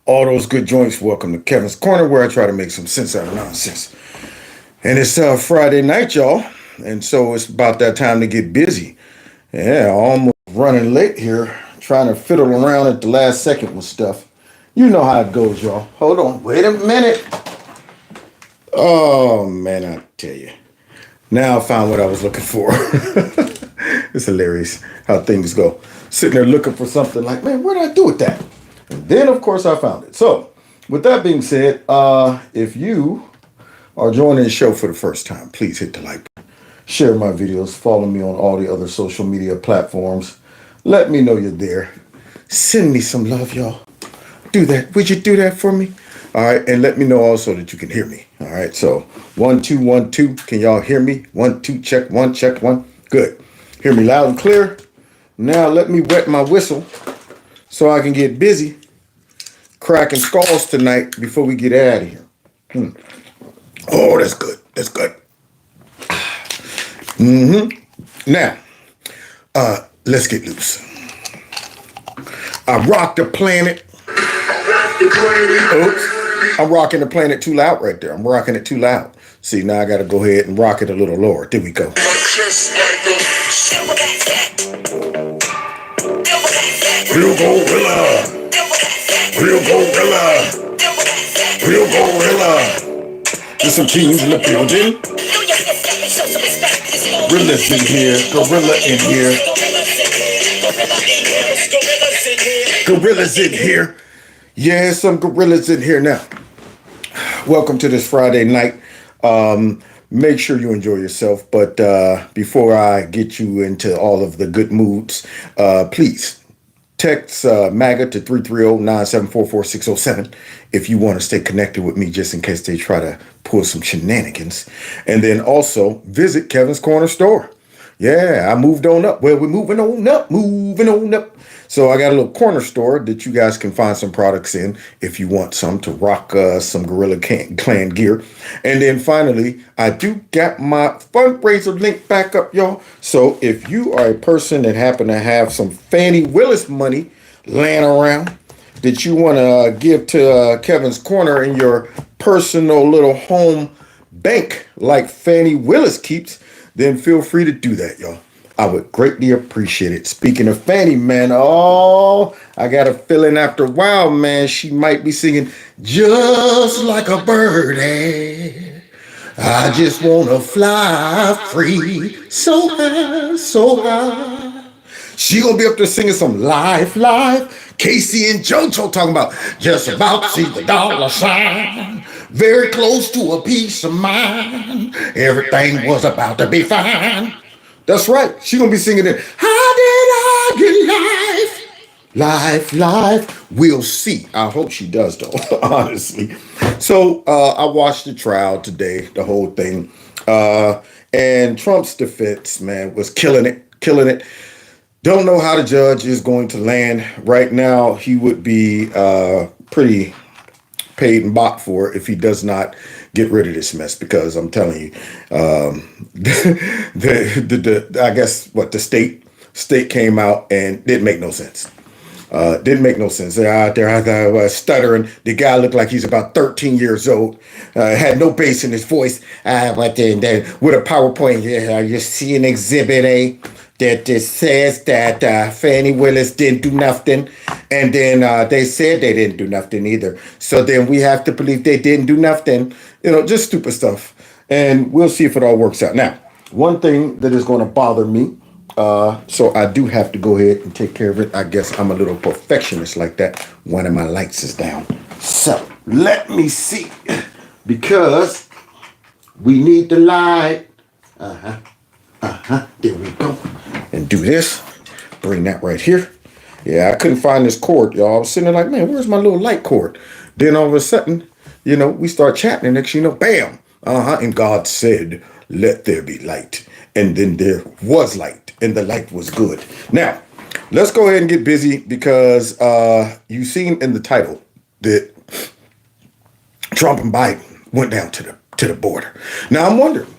All those good joints, welcome to Kevin's Corner, where I try to make some sense out of nonsense. And it's Friday night, y'all. And so it's about that time to get busy. Yeah, almost running late here, trying to fiddle around at the last second with stuff. You know how it goes, y'all. Hold on, wait a minute. Oh, man, I tell you. Now I found what I was looking for. It's hilarious how things go. Sitting there looking for something like, man, what did I do with that? And then, of course, I found it. So, with that being said, if you are joining the show for the first time, please hit the like button. Share my videos. Follow me on all the other social media platforms. Let me know you're there. Send me some love, y'all. Do that. Would you do that for me? All right. And let me know also that you can hear me. All right. So 1, 2, 1, 2. Can y'all hear me? 1, 2, check 1, check 1. Good. Hear me loud and clear. Now let me wet my whistle so I can get busy cracking skulls tonight before we get out of here. Oh, that's good. That's good. Now, let's get loose. I rock the planet. Oops. I'm rocking the planet too loud right there. I'm rocking it too loud. See, now I got to go ahead and rock it a little lower. There we go. Real gorilla. Real gorilla. Real gorilla. There's some teams in the building. Gorillas in here. Gorilla in here. Gorillas in here. Yeah, some gorillas in here now. Welcome to this Friday night. Make sure you enjoy yourself. But before I get you into all of the good moods, please text MAGA to 330-974-4607 if you want to stay connected with me, just in case they try to pull some shenanigans. And then also visit Kevin's Corner store. Yeah, I moved on up. Well, we're moving on up, moving on up. So I got a little corner store that you guys can find some products in if you want some to rock some Gorilla Clan gear. And then finally, I do got my fundraiser link back up, y'all. So if you are a person that happen to have some Fannie Willis money laying around that you want to give to Kevin's Corner in your personal little home bank like Fannie Willis keeps, then feel free to do that, y'all. I would greatly appreciate it. Speaking of Fannie, man, I got a feeling after a while, man, she might be singing just like a birdie. I just want to fly free, so high, so high. She gonna be up there singing some life. Casey and JoJo talking about just about to see the dollar sign. Very close to a peace of mind. Everything was about to be fine. That's right. She gonna be singing it. How did I get life? We'll see. I hope she does though, honestly. So I watched the trial today, the whole thing. And Trump's defense, man, was killing it. Don't know how the judge is going to land. Right now, he would be pretty paid and bought for if he does not get rid of this mess, because I'm telling you, I guess what the state came out and didn't make no sense. Didn't make no sense. They're out there stuttering. The guy looked like he's about 13 years old. Had no bass in his voice. But then with a PowerPoint, you see an exhibit A that says that Fannie Willis didn't do nothing. And then they said they didn't do nothing either. So then we have to believe they didn't do nothing. Just stupid stuff. And we'll see if it all works out. Now, one thing that is going to bother me, so I do have to go ahead and take care of it. I guess I'm a little perfectionist like that. One of my lights is down. So let me see. Because we need the light. There we go. And do this. Bring that right here. Yeah, I couldn't find this cord, y'all. I was sitting there like, man, where's my little light cord? Then all of a sudden, we start chatting, and next you know, bam. And God said, let there be light. And then there was light, and the light was good. Now, let's go ahead and get busy, because you've seen in the title that Trump and Biden went down to the border. Now, I'm wondering,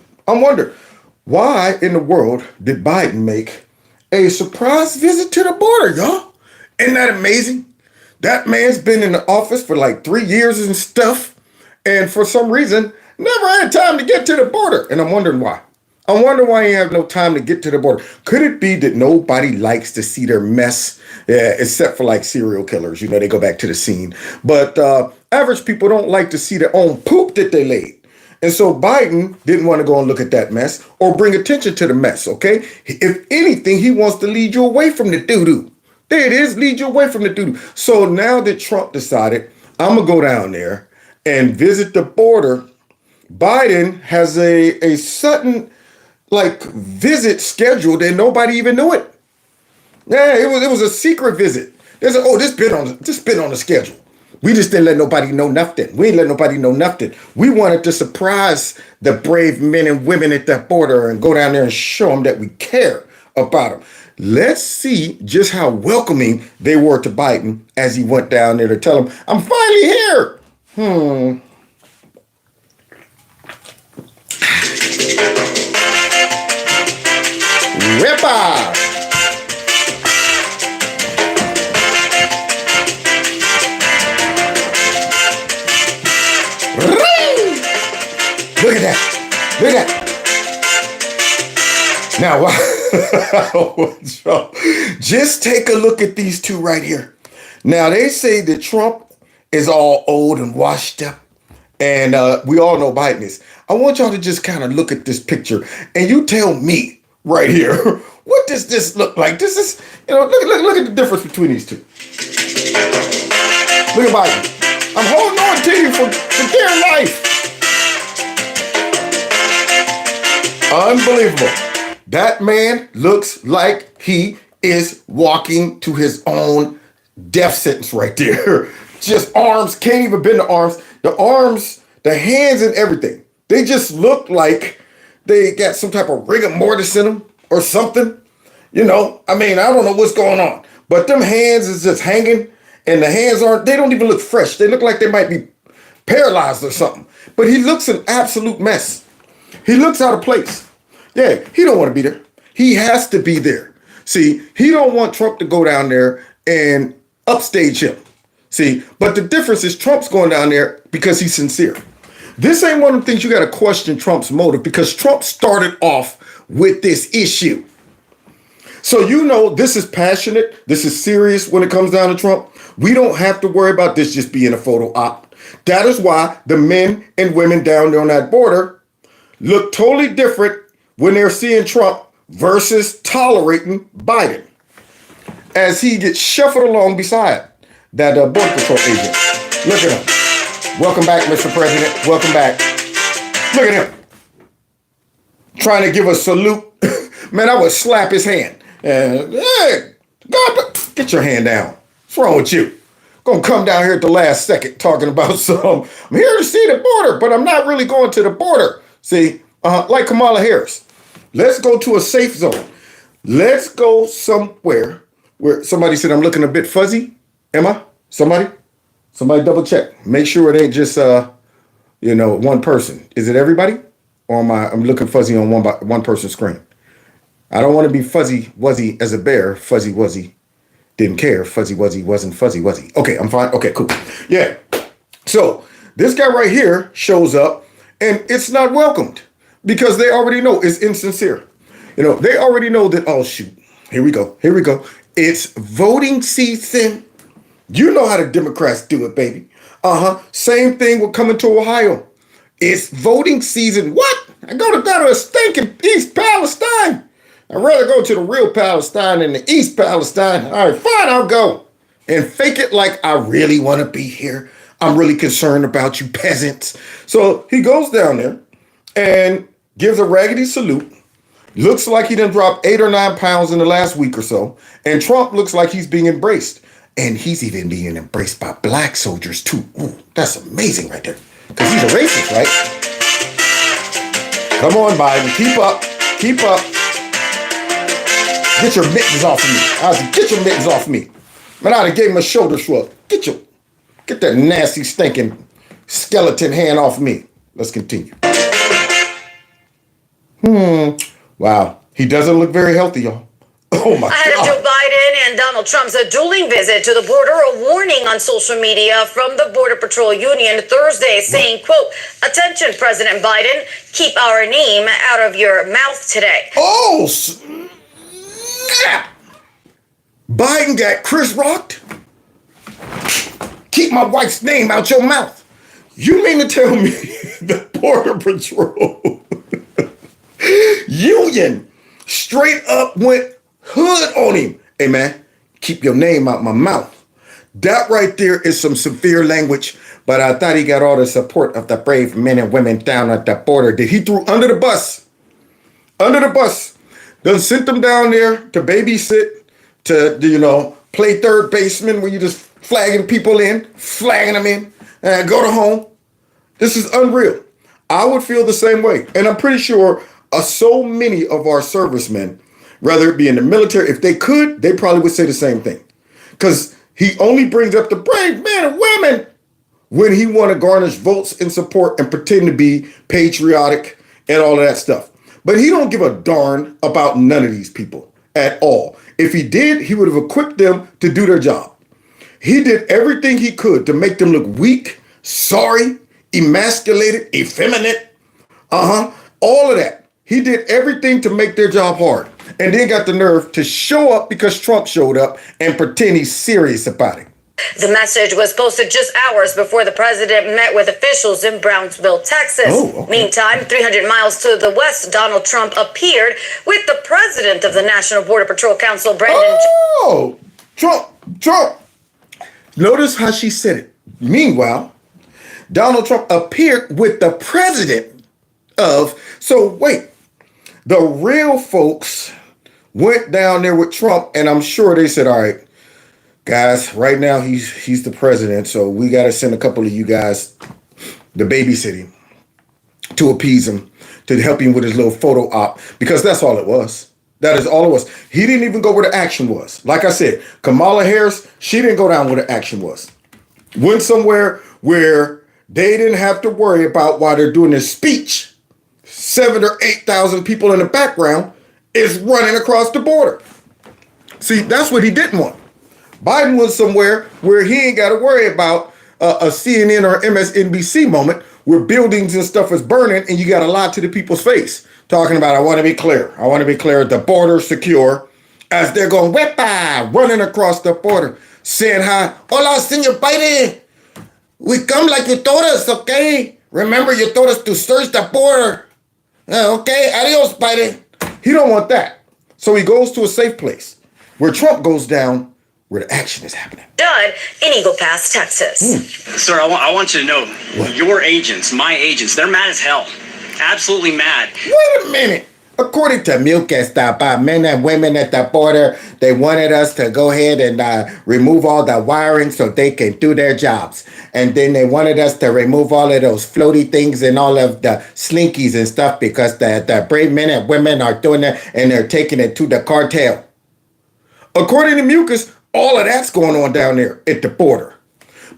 why in the world did Biden make a surprise visit to the border, y'all? Isn't that amazing? That man's been in the office for like 3 years and stuff. And for some reason, never had time to get to the border. And I'm wondering why. I wonder why he have no time to get to the border. Could it be that nobody likes to see their mess, except for like serial killers? You know, they go back to the scene. But average people don't like to see their own poop that they laid. And so Biden didn't want to go and look at that mess or bring attention to the mess, okay? If anything, he wants to lead you away from the doo-doo. There it is, lead you away from the doo-doo. So now that Trump decided, I'm going to go down there and visit the border, Biden has a sudden visit scheduled and nobody even knew it. Yeah, it was a secret visit. They said, this been on the schedule. We just didn't let nobody know nothing. We didn't let nobody know nothing. We wanted to surprise the brave men and women at that border and go down there and show them that we care about them. Let's see just how welcoming they were to Biden as he went down there to tell him, I'm finally here. Ripper. Look at that. Look at that. Now, just take a look at these two right here. Now, they say that Trump is all old and washed up, and we all know Biden is. I want y'all to just kind of look at this picture, and you tell me right here, what does this look like? This is, look at the difference between these two. Look at Biden. I'm holding on to you for dear life. Unbelievable. That man looks like he is walking to his own death sentence right there. Just arms, can't even bend the arms. The arms, the hands and everything. They just look like they got some type of rigor mortis in them or something. I don't know what's going on. But them hands is just hanging and the hands they don't even look fresh. They look like they might be paralyzed or something. But he looks an absolute mess. He looks out of place. Yeah, he don't want to be there. He has to be there. See, he don't want Trump to go down there and upstage him. See, but the difference is Trump's going down there because he's sincere. This ain't one of the things you got to question Trump's motive because Trump started off with this issue. So this is passionate. This is serious when it comes down to Trump. We don't have to worry about this just being a photo op. That is why the men and women down there on that border look totally different when they're seeing Trump versus tolerating Biden as he gets shuffled along beside that border control agent. Look at him. Welcome back, Mr. President. Welcome back. Look at him. Trying to give a salute. Man, I would slap his hand. Hey, God, get your hand down. What's wrong with you? Gonna come down here at the last second talking about I'm here to see the border, but I'm not really going to the border. See, like Kamala Harris. Let's go to a safe zone. Let's go somewhere where somebody said I'm looking a bit fuzzy. Am I? Somebody double check. Make sure it ain't just one person. Is it everybody? Or I'm looking fuzzy on one person's screen. I don't want to be fuzzy wuzzy as a bear. Fuzzy wuzzy didn't care. Fuzzy wuzzy wasn't fuzzy wuzzy. Okay, I'm fine. Okay, cool. Yeah. So this guy right here shows up and it's not welcomed because they already know it's insincere. They already know that, oh shoot, here we go. It's voting season. You know how the Democrats do it, baby. Same thing with coming to Ohio. It's voting season. What? I go to a stinking East Palestine. I'd rather go to the real Palestine than the East Palestine. All right, fine, I'll go. And fake it like I really want to be here. I'm really concerned about you peasants. So he goes down there and gives a raggedy salute. Looks like he done dropped 8 or 9 pounds in the last week or so. And Trump looks like he's being embraced. And he's even being embraced by black soldiers too. Ooh, that's amazing right there. Because he's a racist, right? Come on, Biden. Keep up. Get your mittens off of me. I said, get your mittens off me. Man, I'd have gave him a shoulder shrug. Get that nasty, stinking skeleton hand off me. Let's continue. Wow. He doesn't look very healthy, y'all. Oh, my God. Joe Biden And Donald Trump's dueling visit to the border, a warning on social media from the Border Patrol Union Thursday saying, quote, "Attention, President Biden, keep our name out of your mouth today." Oh, snap. Biden got Chris rocked? Keep my wife's name out your mouth. You mean to tell me the Border Patrol Union straight up went hood on him? Hey man, keep your name out my mouth. That right there is some severe language, but I thought he got all the support of the brave men and women down at the border that he threw under the bus. Under the bus. Done sent them down there to babysit, to, play third baseman where you just flagging people in, flagging them in, and go to home. This is unreal. I would feel the same way. And I'm pretty sure so many of our servicemen, whether it be in the military, if they could, they probably would say the same thing. Because he only brings up the brave men and women when he want to garnish votes and support and pretend to be patriotic and all of that stuff. But he don't give a darn about none of these people at all. If he did, he would have equipped them to do their job. He did everything he could to make them look weak, sorry, emasculated, effeminate. All of that. He did everything to make their job hard. And then got the nerve to show up because Trump showed up and pretend he's serious about it. The message was posted just hours before the president met with officials in Brownsville, Texas. Oh, okay. Meantime, 300 miles to the west, Donald Trump appeared with the president of the National Border Patrol Council, Brandon. Oh, Trump. Notice how she said it. Meanwhile, Donald Trump appeared with the president of... So wait, the real folks went down there with Trump, and I'm sure they said, all right, guys, right now he's the president, so we got to send a couple of you guys to babysit him, to appease him, to help him with his little photo op, because that's all it was. That is all it was. He didn't even go where the action was. Like I said, Kamala Harris, she didn't go down where the action was. Went somewhere where they didn't have to worry about while they're doing this speech. 7,000 or 8,000 people in the background is running across the border. See, that's what he didn't want. Biden was somewhere where he ain't got to worry about a CNN or MSNBC moment where buildings and stuff is burning and you got to lie to the people's face. Talking about, I want to be clear. The border secure as they're going whip-by, running across the border, saying hi. Hola, Senor Biden. We come like you told us, okay? Remember, you told us to search the border. Okay, adios, Biden. He don't want that. So he goes to a safe place where Trump goes down where the action is happening. Done in Eagle Pass, Texas. Sir, I want you to know, your agents, my agents, they're mad as hell. Absolutely mad. Wait a minute. According to Milk and Stop By, men and women at the border, they wanted us to go ahead and remove all the wiring so they can do their jobs. And then they wanted us to remove all of those floaty things and all of the slinkies and stuff because the brave men and women are doing it and they're taking it to the cartel. According to Mucus, all of that's going on down there at the border.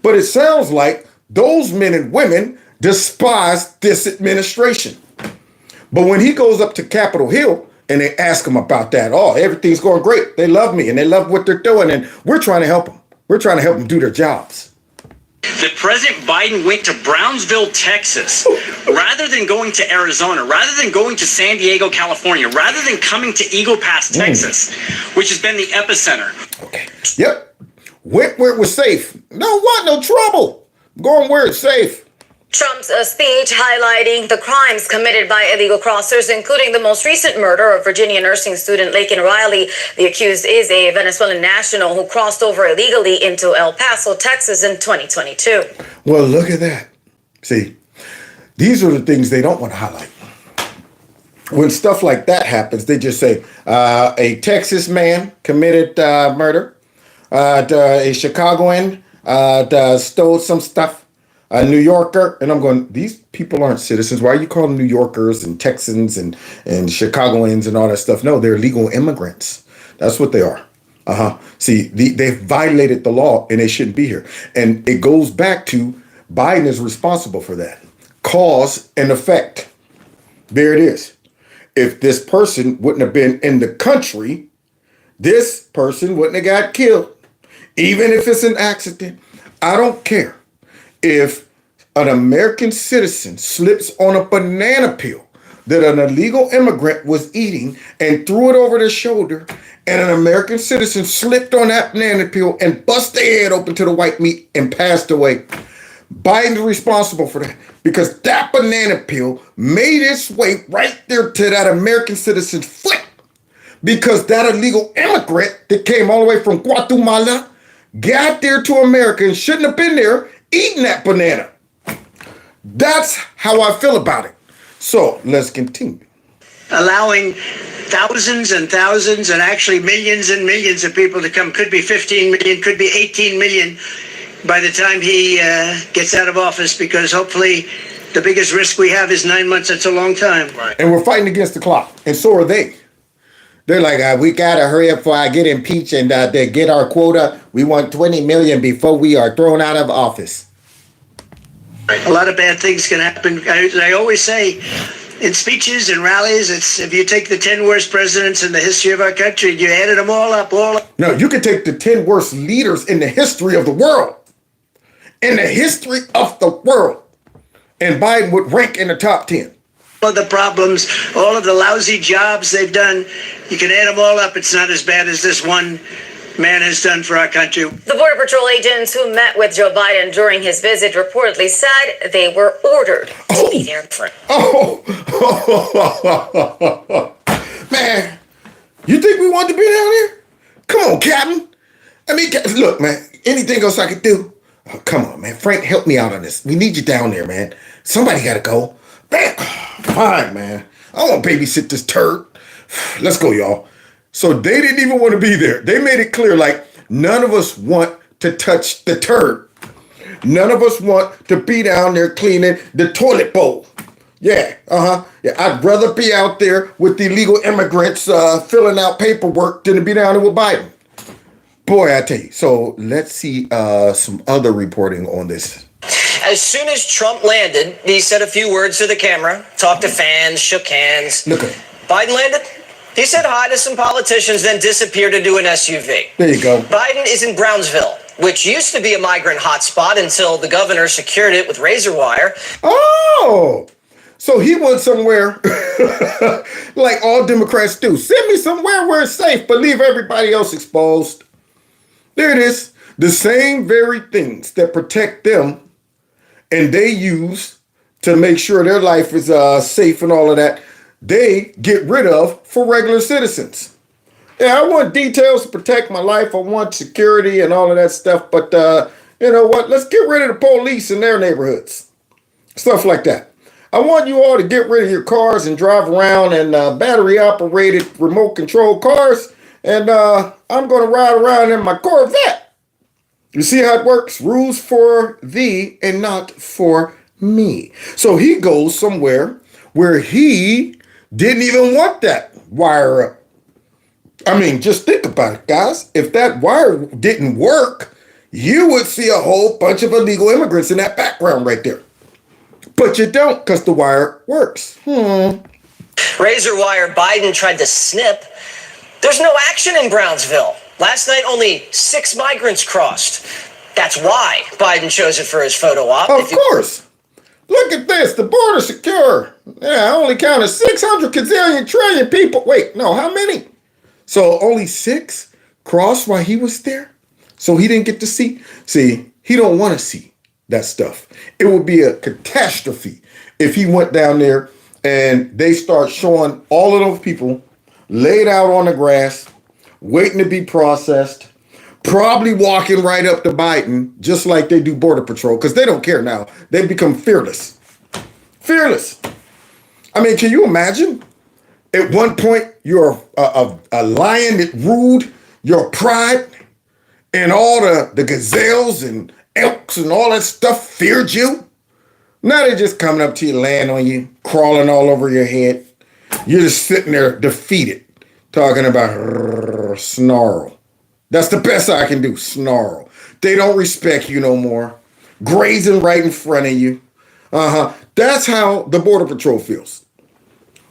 But it sounds like those men and women despise this administration. But when he goes up to Capitol Hill and they ask him about that, everything's going great. They love me and they love what they're doing. And we're trying to help them. We're trying to help them do their jobs. That President Biden went to Brownsville, Texas, rather than going to Arizona, rather than going to San Diego, California, rather than coming to Eagle Pass, Texas, which has been the epicenter. Okay. Yep. Went where it was safe. No trouble. Going where it's safe. Trump's speech highlighting the crimes committed by illegal crossers, including the most recent murder of Virginia nursing student Laken Riley. The accused is a Venezuelan national who crossed over illegally into El Paso, Texas in 2022. Well, look at that. See, these are the things they don't want to highlight. When stuff like that happens, they just say, a Texas man committed murder, a Chicagoan stole some stuff. A New Yorker, and I'm going, these people aren't citizens. Why are you calling them New Yorkers and Texans and Chicagoans and all that stuff? No, they're legal immigrants. That's what they are. See, they've violated the law and they shouldn't be here. And it goes back to Biden is responsible for that. Cause and effect. There it is. If this person wouldn't have been in the country, This person wouldn't have got killed. Even if it's an accident, I don't care. If an American citizen slips on a banana peel that an illegal immigrant was eating and threw it over their shoulder, and an American citizen slipped on that banana peel and bust their head open to the white meat and passed away, Biden's responsible for that because that banana peel made its way right there to that American citizen's foot because that illegal immigrant that came all the way from Guatemala got there to America and shouldn't have been there eating that banana. That's how I feel about it. So let's continue. Allowing thousands and thousands and actually millions and millions of people to come, could be 15 million, could be 18 million by the time he gets out of office, because hopefully the biggest risk we have is 9 months. That's a long time. Right. And we're fighting against the clock. And so are they. They're like, we got to hurry up before I get impeached and they get our quota. We want 20 million before we are thrown out of office. A lot of bad things can happen. I always say in speeches and rallies, it's if you take the 10 worst presidents in the history of our country and you added them all up. No, you can take the 10 worst leaders in the history of the world. In the history of the world. And Biden would rank in the top 10. All of the problems, all of the lousy jobs they've done, you can add them all up. It's not as bad as this one man has done for our country. The Border Patrol agents who met with Joe Biden during his visit reportedly said they were ordered to be there for him. Man, you think we want to be down here? Come on, Captain. I mean, look, man, anything else I could do? Oh, come on, man. Frank, help me out on this. We need you down there, man. Somebody got to go. Man, fine, man. I won't babysit this turd. Let's go, y'all. So they didn't even want to be there. They made it clear, like, none of us want to touch the turd. None of us want to be down there cleaning the toilet bowl. Yeah, Yeah, I'd rather be out there with the illegal immigrants filling out paperwork than to be down there with Biden. Boy, I tell you. So let's see some other reporting on this. As soon as Trump landed, he said a few words to the camera, talked to fans, shook hands. Look at him. Biden landed. He said hi to some politicians, then disappeared into an SUV. There you go. Biden is in Brownsville, which used to be a migrant hotspot until the governor secured it with razor wire. Oh, so he went somewhere like all Democrats do. Send me somewhere where it's safe, but leave everybody else exposed. There it is. The same very things that protect them and they use to make sure their life is safe and all of that, they get rid of for regular citizens. Yeah, I want details to protect my life. I want security and all of that stuff. But you know what? Let's get rid of the police in their neighborhoods. Stuff like that. I want you all to get rid of your cars and drive around in battery-operated remote-control cars. And I'm going to ride around in my Corvette. You see how it works? Rules for thee and not for me. So he goes somewhere where he didn't even want that wire up. I mean, just think about it, guys. If that wire didn't work, you would see a whole bunch of illegal immigrants in that background right there. But you don't, because the wire works. Razor wire Biden tried to snip. There's no action in Brownsville. Last night, only 6 migrants crossed. That's why Biden chose it for his photo op. Of course. Look at this. The border's secure. Yeah, I only counted 600 gazillion trillion people. Wait, no, how many? So only 6 crossed while he was there? So he didn't get to see? See, he don't want to see that stuff. It would be a catastrophe if he went down there and they start showing all of those people laid out on the grass, waiting to be processed, probably walking right up to Biden, just like they do Border Patrol, because they don't care now. They've become fearless. Fearless. I mean, can you imagine? At one point, you're a lion that ruled your pride, and all the gazelles and elks and all that stuff feared you. Now they're just coming up to you, laying on you, crawling all over your head. You're just sitting there defeated, talking about snarl. That's the best I can do, snarl. They don't respect you no more. Grazing right in front of you. That's how the Border Patrol feels.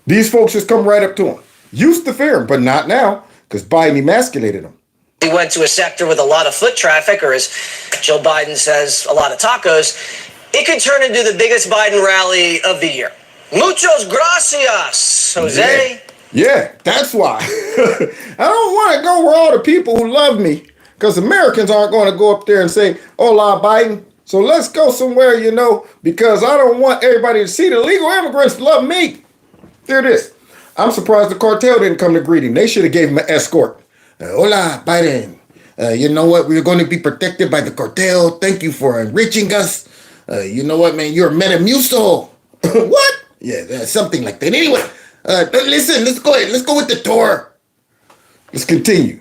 These folks just come right up to them. Used to fear them, but not now. because Biden emasculated him. He went to a sector with a lot of foot traffic, or as Joe Biden says, a lot of tacos. It could turn into the biggest Biden rally of the year. Muchos gracias, Jose. Yeah, that's why. I don't want to go where all the people who love me, because Americans aren't going to go up there and say, hola, Biden. So let's go somewhere, because I don't want everybody to see the illegal immigrants love me. There it is. I'm surprised the cartel didn't come to greet him. They should have gave him an escort. Hola, Biden. You know what? We're going to be protected by the cartel. Thank you for enriching us. You know what, man? You're a Metamucil. What? Yeah, something like that. Anyway, listen, let's go ahead. Let's go with the tour. Let's continue.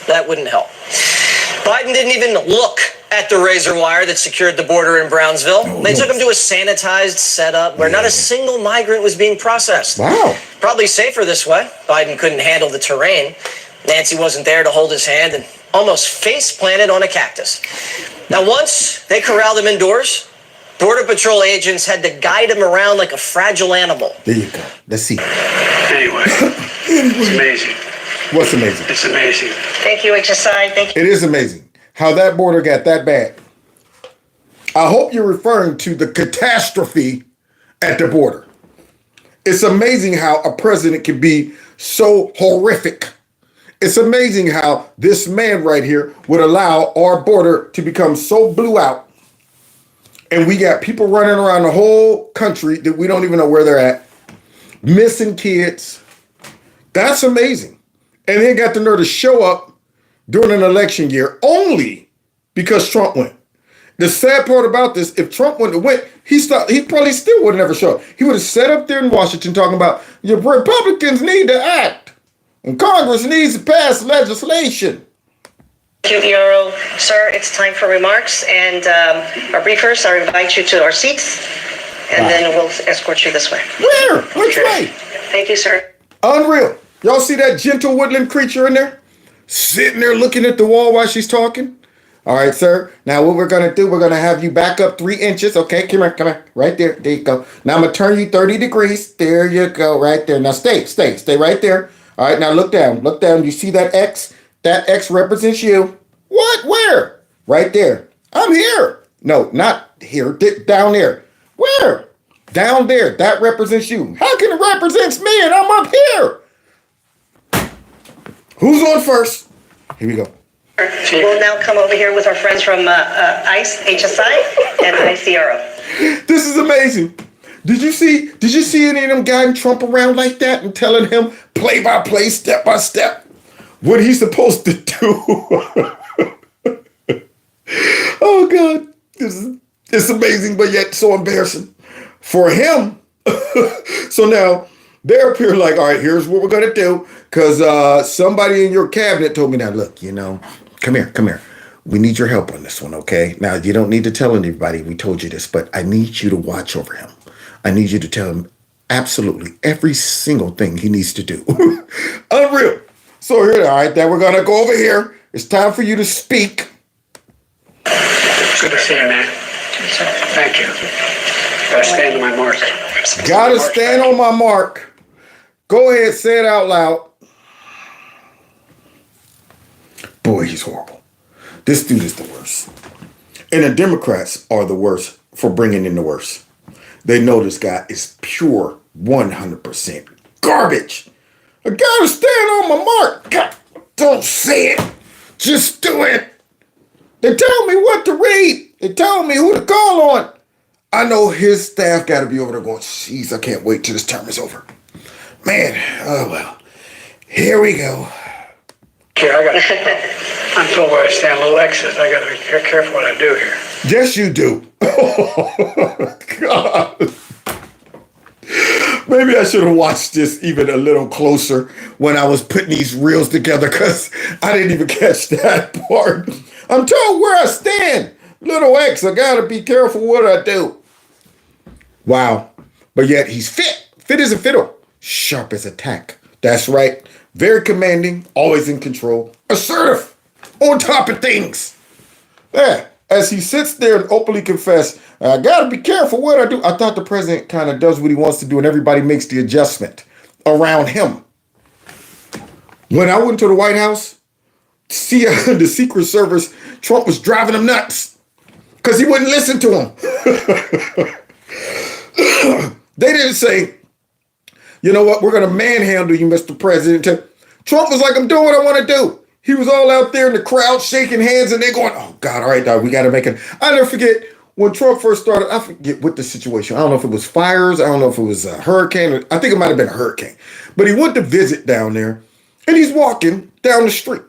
That wouldn't help. Biden didn't even look at the razor wire that secured the border in Brownsville. They took him to a sanitized setup where not a single migrant was being processed. Wow. Probably safer this way. Biden couldn't handle the terrain. Nancy wasn't there to hold his hand and almost face planted on a cactus. Now, once they corralled him indoors, Border Patrol agents had to guide him around like a fragile animal. There you go. Let's see. Anyway, it's amazing. What's amazing? It's amazing. Thank you, HSI. Thank you. It is amazing how that border got that bad. I hope you're referring to the catastrophe at the border. It's amazing how a president can be so horrific. It's amazing how this man right here would allow our border to become so blew out. And we got people running around the whole country that we don't even know where they're at, missing kids. That's amazing. And then got the nerve to show up during an election year only because Trump went. The sad part about this, if Trump wouldn't have went, he probably still would have never showed up. He would have sat up there in Washington talking about, your Republicans need to act. And Congress needs to pass legislation. Thank you, Euro. Sir, it's time for remarks. And our briefers, I invite you to our seats. And then we'll escort you this way. Where? Which way? Thank you, sir. Unreal. Y'all see that gentle woodland creature in there? Sitting there looking at the wall while she's talking? All right, sir. Now what we're going to do, we're going to have you back up 3 inches. Okay, come here. Right there. There you go. Now I'm going to turn you 30 degrees. There you go. Right there. Now stay right there. All right, now look down. Look down. You see that X? That X represents you. What? Where? Right there. I'm here. No, not here. Down there. Where? Down there. That represents you. How can it represent me and I'm up here? Who's on first? Here we go. We'll now come over here with our friends from ICE, HSI, and ICRO. This is amazing. Did you see any of them guiding Trump around like that and telling him play by play, step by step, what he's supposed to do? Oh God, it's amazing, but yet so embarrassing for him. So now they're up here like, all right, here's what we're gonna do, because somebody in your cabinet told me, now look, come here. We need your help on this one, okay? Now you don't need to tell anybody we told you this, but I need you to watch over him. I need you to tell him absolutely every single thing he needs to do. Unreal. So here, all right, then we're gonna go over here. It's time for you to speak. Good to see you, man. Thank you. Gotta stand on my mark. Gotta stand on my mark. Go ahead, say it out loud. Boy, he's horrible. This dude is the worst. And the Democrats are the worst for bringing in the worst. They know this guy is pure 100% garbage. I gotta stand on my mark. God, don't say it. Just do it. They tell me what to read. They tell me who to call on. I know his staff got to be over there going, jeez, I can't wait till this term is over. Man, oh well. Here we go. Here, I'm told where I stand little X's. I got to be careful what I do here. Yes, you do. Oh, God. Maybe I should have watched this even a little closer when I was putting these reels together, because I didn't even catch that part. I'm told where I stand. Little X, I got to be careful what I do. Wow. But yet he's fit. Fit as a fiddle. Sharp as a tack. That's right. Very commanding. Always in control. Assertive. On top of things. Yeah. As he sits there and openly confess, I got to be careful what I do. I thought the president kind of does what he wants to do and everybody makes the adjustment around him. When I went to the White House, see the Secret Service, Trump was driving them nuts because he wouldn't listen to them. They didn't say, you know what, we're going to manhandle you, Mr. President. Trump was like, I'm doing what I want to do. He was all out there in the crowd shaking hands and they're going, oh, God, all right, dog, we got to make it. I never forget when Trump first started, I forget what the situation. I don't know if it was fires. I don't know if it was a hurricane. I think it might have been a hurricane. But he went to visit down there and he's walking down the street.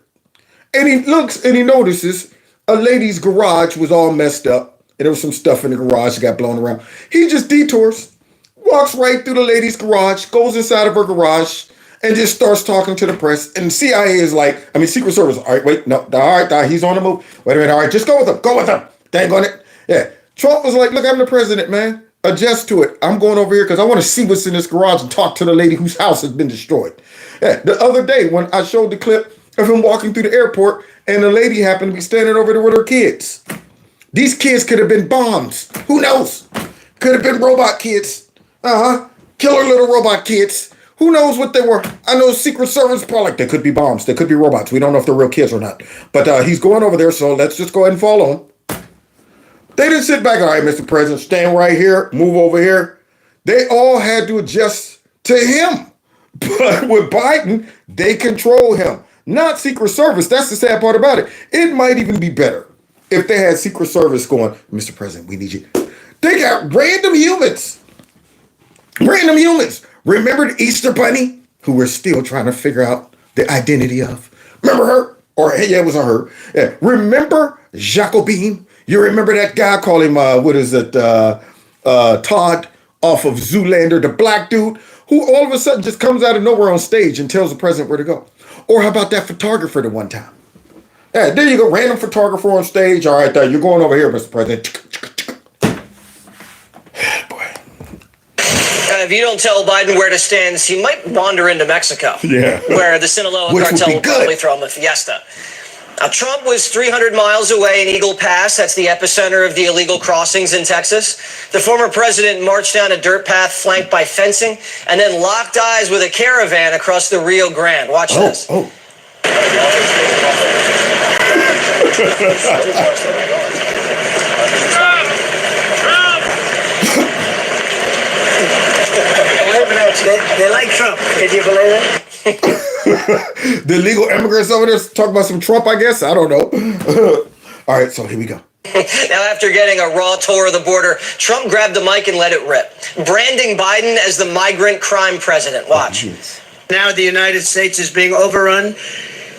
And he looks and he notices a lady's garage was all messed up. And there was some stuff in the garage that got blown around. He just detours, walks right through the lady's garage, goes inside of her garage, and just starts talking to the press. And the CIA is like, Secret Service, all right, wait, no, all right, he's on the move. Wait a minute, all right, just go with him, Dang on it. Yeah. Trump was like, look, I'm the president, man. Adjust to it. I'm going over here because I want to see what's in this garage and talk to the lady whose house has been destroyed. Yeah. The other day when I showed the clip of him walking through the airport and the lady happened to be standing over there with her kids. These kids could have been bombs. Who knows? Could have been robot kids. Killer little robot kids. Who knows what they were? I know Secret Service probably, they could be bombs. They could be robots. We don't know if they're real kids or not. But he's going over there, so let's just go ahead and follow him. They didn't sit back, all right, Mr. President, stand right here, move over here. They all had to adjust to him. But with Biden, they control him. Not Secret Service. That's the sad part about it. It might even be better if they had Secret Service going, Mr. President, we need you. They got random humans. Random humans. Remember the Easter Bunny, who we're still trying to figure out the identity of? Remember her? Or, yeah, it was her. Yeah. Remember Jacobin? You remember that guy, call him, Todd off of Zoolander, the black dude, who all of a sudden just comes out of nowhere on stage and tells the president where to go. Or how about that photographer the one time? Yeah, there you go, random photographer on stage. All right, you're going over here, Mr. President. If you don't tell Biden where to stand, he might wander into Mexico. Yeah. Where the Sinaloa cartel will probably throw him a fiesta. Now, Trump was 300 miles away in Eagle Pass. That's the epicenter of the illegal crossings in Texas. The former president marched down a dirt path flanked by fencing and then locked eyes with a caravan across the Rio Grande. Watch this. Oh. They like Trump. Can you believe it? The illegal immigrants over there talking about some Trump, I guess. I don't know. All right, so here we go. Now, after getting a raw tour of the border, Trump grabbed the mic and let it rip, branding Biden as the migrant crime president. Watch. Now the United States is being overrun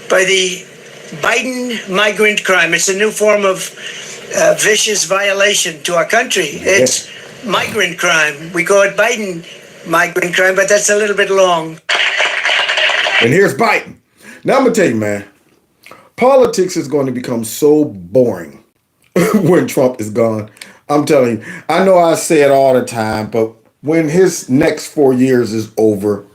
by the Biden migrant crime. It's a new form of vicious violation to our country. It's migrant crime. We call it Biden migrant crime, but that's a little bit long. And here's Biden. Now I'm going to tell you, man, politics is going to become so boring when Trump is gone. I'm telling you, I know I say it all the time, but when his next 4 years is over,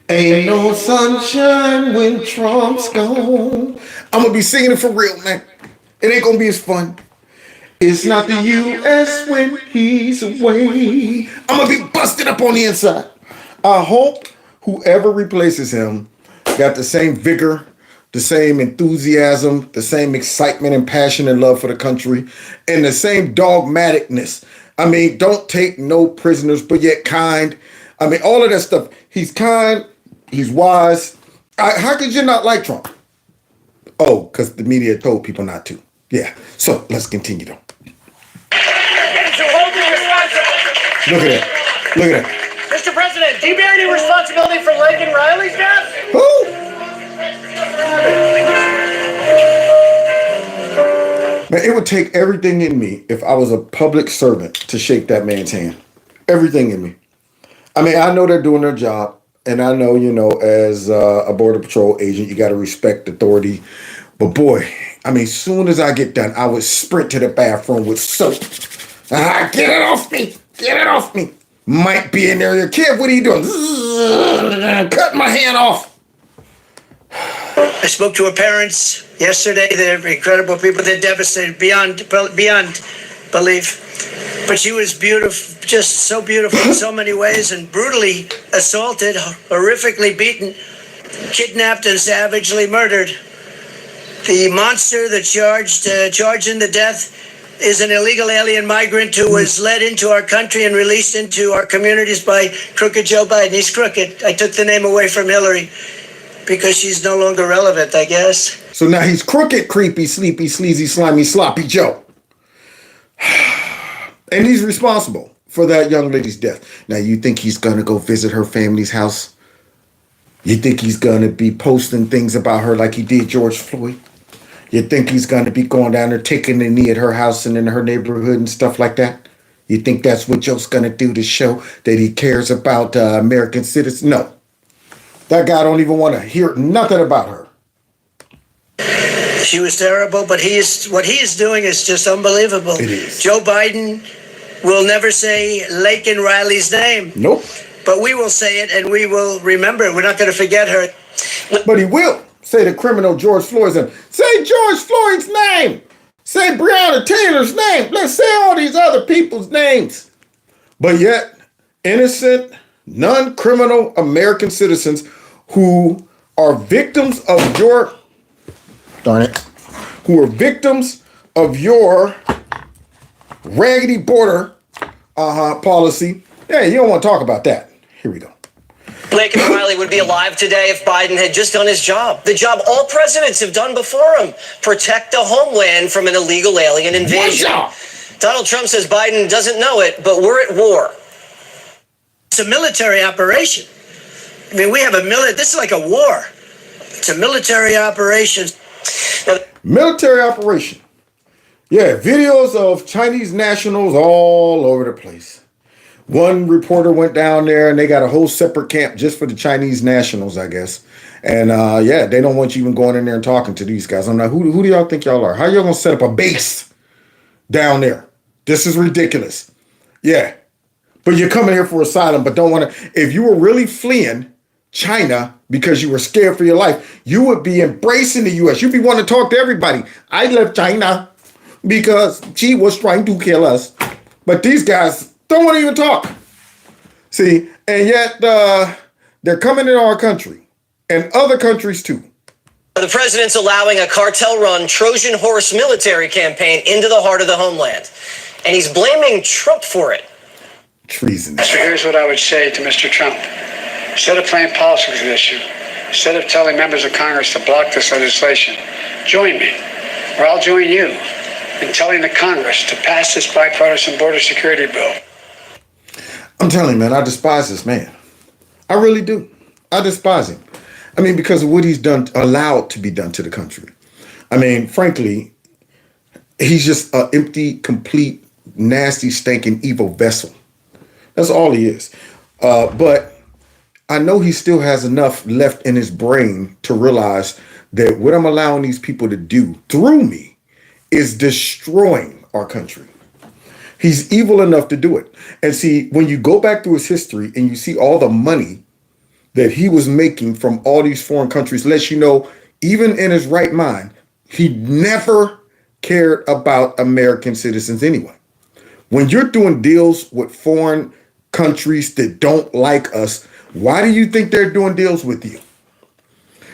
ain't no sunshine when Trump's gone. I'm going to be singing it for real, man. It ain't going to be as fun. It's not the U.S. when he's away. I'm going to be busted up on the inside. I hope whoever replaces him got the same vigor, the same enthusiasm, the same excitement and passion and love for the country, and the same dogmaticness. Don't take no prisoners, but yet kind. All of that stuff. He's kind. He's wise. How could you not like Trump? Oh, because the media told people not to. Yeah. So let's continue though. Look at that. Look at that. Mr. President, do you bear any responsibility for Laken Riley's death? Who? Man, it would take everything in me if I was a public servant to shake that man's hand. Everything in me. I know they're doing their job. And I know, as a Border Patrol agent, you got to respect authority. But boy, soon as I get done, I would sprint to the bathroom with soap. Get it off me. Get it off me. Might be in there. Your kid, what are you doing? Cut my hand off. I spoke to her parents yesterday. They're incredible people. They're devastated beyond belief. But she was beautiful, just so beautiful in so many ways, and brutally assaulted, horrifically beaten. kidnapped and savagely murdered. The monster that charged in the death is an illegal alien migrant who was led into our country and released into our communities by crooked Joe Biden. He's crooked. I took the name away from Hillary because she's no longer relevant, I guess. So now he's crooked, creepy, sleepy, sleazy, slimy, sloppy Joe. And he's responsible for that young lady's death. Now, you think he's going to go visit her family's house? You think he's going to be posting things about her like he did George Floyd? You think he's going to be going down there taking a knee at her house and in her neighborhood and stuff like that? You think that's what Joe's going to do to show that he cares about American citizens? No. That guy don't even want to hear nothing about her. She was terrible, but what he is doing is just unbelievable. It is. Joe Biden will never say Laken Riley's name. Nope. But we will say it and we will remember it. We're not going to forget her. But he will say the criminal George Floyd's name. Say George Floyd's name. Say Breonna Taylor's name. Let's say all these other people's names. But yet, innocent, non-criminal American citizens who are victims of your, darn it, who are victims of your raggedy border policy. Yeah, you don't want to talk about that. Here we go. Laken Riley would be alive today if Biden had just done his job. The job all presidents have done before him. Protect the homeland from an illegal alien invasion. Donald Trump says Biden doesn't know it, but we're at war. It's a military operation. I mean, we have this is like a war. It's a military operation. Military operation. Yeah, videos of Chinese nationals all over the place. One reporter went down there and they got a whole separate camp just for the Chinese nationals, I guess. And yeah, they don't want you even going in there and talking to these guys. I'm like, who do y'all think y'all are? How y'all gonna set up a base down there? This is ridiculous. Yeah. But you're coming here for asylum, but don't want to. If you were really fleeing China because you were scared for your life, you would be embracing the U.S. You'd be wanting to talk to everybody. I left China because she was trying to kill us. But these guys don't want to even talk. See, and yet they're coming in our country and other countries too. The president's allowing a cartel-run Trojan horse military campaign into the heart of the homeland. And he's blaming Trump for it. Treason. So here's what I would say to Mr. Trump. Instead of playing politics with this issue, instead of telling members of Congress to block this legislation, join me, or I'll join you in telling the Congress to pass this bipartisan border security bill. I'm telling you, man, I despise this man. I really do. I despise him. I mean, because of what he's done, allowed to be done to the country. I mean, frankly, he's just an empty, complete, nasty, stinking, evil vessel. That's all he is. But I know he still has enough left in his brain to realize that what I'm allowing these people to do through me is destroying our country. He's evil enough to do it. And see, when you go back through his history and you see all the money that he was making from all these foreign countries, lets you know, even in his right mind, he never cared about American citizens anyway. When you're doing deals with foreign countries that don't like us, why do you think they're doing deals with you?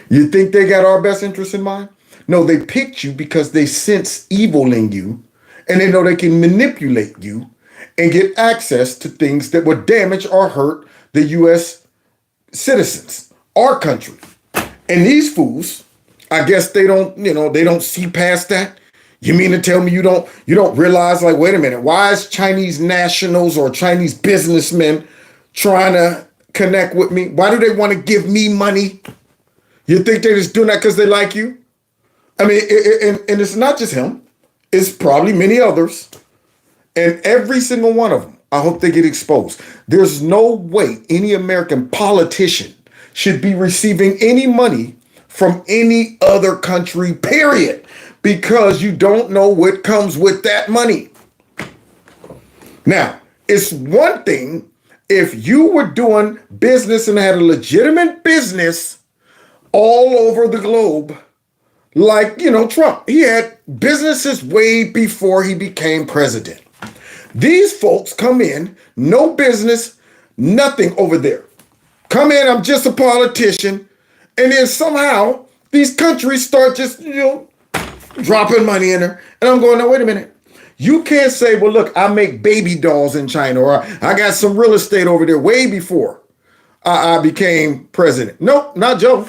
You think they got our best interests in mind? No, they picked you because they sense evil in you and they know they can manipulate you and get access to things that would damage or hurt the U.S. citizens, our country. And these fools, I guess they don't see past that. You mean to tell me you don't realize, like, wait a minute, why is Chinese nationals or Chinese businessmen trying to connect with me? Why do they want to give me money? You think they're just doing that because they like you? I mean, and it's not just him. It's probably many others. And every single one of them, I hope they get exposed. There's no way any American politician should be receiving any money from any other country, period, because you don't know what comes with that money. Now, it's one thing if you were doing business and had a legitimate business all over the globe, like, Trump. He had businesses way before he became president. These folks come in, no business, nothing over there. Come in, I'm just a politician, And then somehow these countries start just, dropping money in there. And I'm going, no, wait a minute. You can't say, well, look, I make baby dolls in China, or I got some real estate over there way before I became president. Nope, not Joe.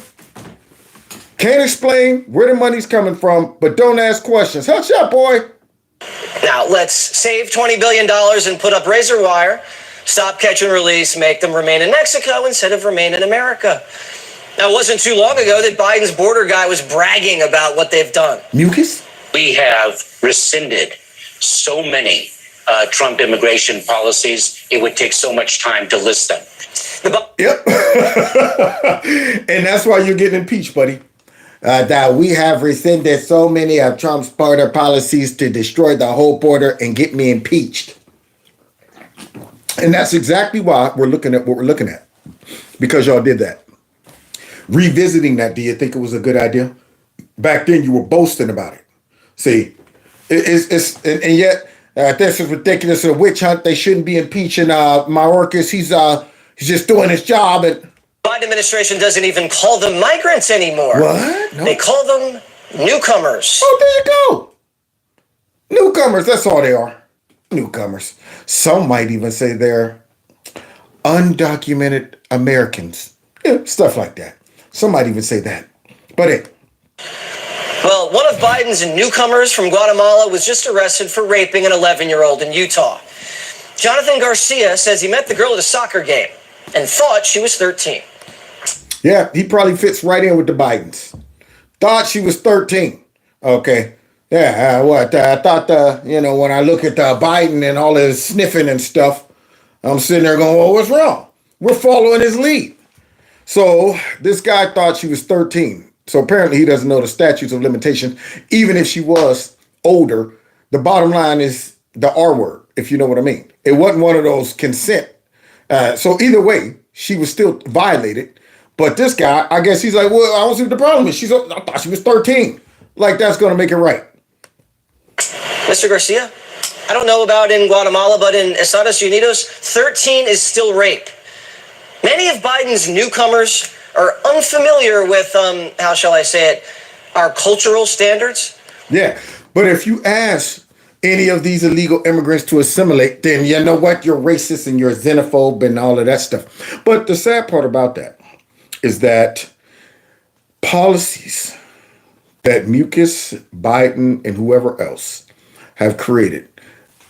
Can't explain where the money's coming from, but don't ask questions. Hush up, boy. Now, let's save $20 billion and put up razor wire, stop, catch, and release, make them remain in Mexico instead of remain in America. Now, it wasn't too long ago that Biden's border guy was bragging about what they've done. Mucus? We have rescinded so many Trump immigration policies, it would take so much time to list them. Yep. And that's why you're getting impeached, buddy. That we have rescinded so many of Trump's border policies to destroy the whole border and get me impeached. And that's exactly why we're looking at what we're looking at. Because y'all did that. Revisiting that, do you think it was a good idea? Back then you were boasting about it. See, and yet this is ridiculous. A witch hunt. They shouldn't be impeaching Mayorkas. He's just doing his job. And Biden administration doesn't even call them migrants anymore. What? No. They call them newcomers. Oh, there you go. Newcomers. That's all they are. Newcomers. Some might even say they're undocumented Americans. Yeah, stuff like that. Some might even say that. But hey. Well, one of Biden's newcomers from Guatemala was just arrested for raping an 11-year-old in Utah. Jonathan Garcia says he met the girl at a soccer game and thought she was 13. Yeah, he probably fits right in with the Bidens. Thought she was 13. Okay. Yeah, I thought, when I look at Biden and all his sniffing and stuff, I'm sitting there going, well, what's wrong? We're following his lead. So this guy thought she was 13. So apparently he doesn't know the statutes of limitation. Even if she was older, the bottom line is the R word, if you know what I mean. It wasn't one of those consent. So either way, she was still violated. But this guy, I guess he's like, well, I don't see what the problem is. I thought she was 13. Like, that's going to make it right. Mr. Garcia, I don't know about in Guatemala, but in Estados Unidos, 13 is still rape. Many of Biden's newcomers are unfamiliar with, how shall I say it, our cultural standards. Yeah, but if you ask any of these illegal immigrants to assimilate, then you know what? You're racist and you're xenophobe and all of that stuff. But the sad part about that is that policies that Mucus, Biden, and whoever else have created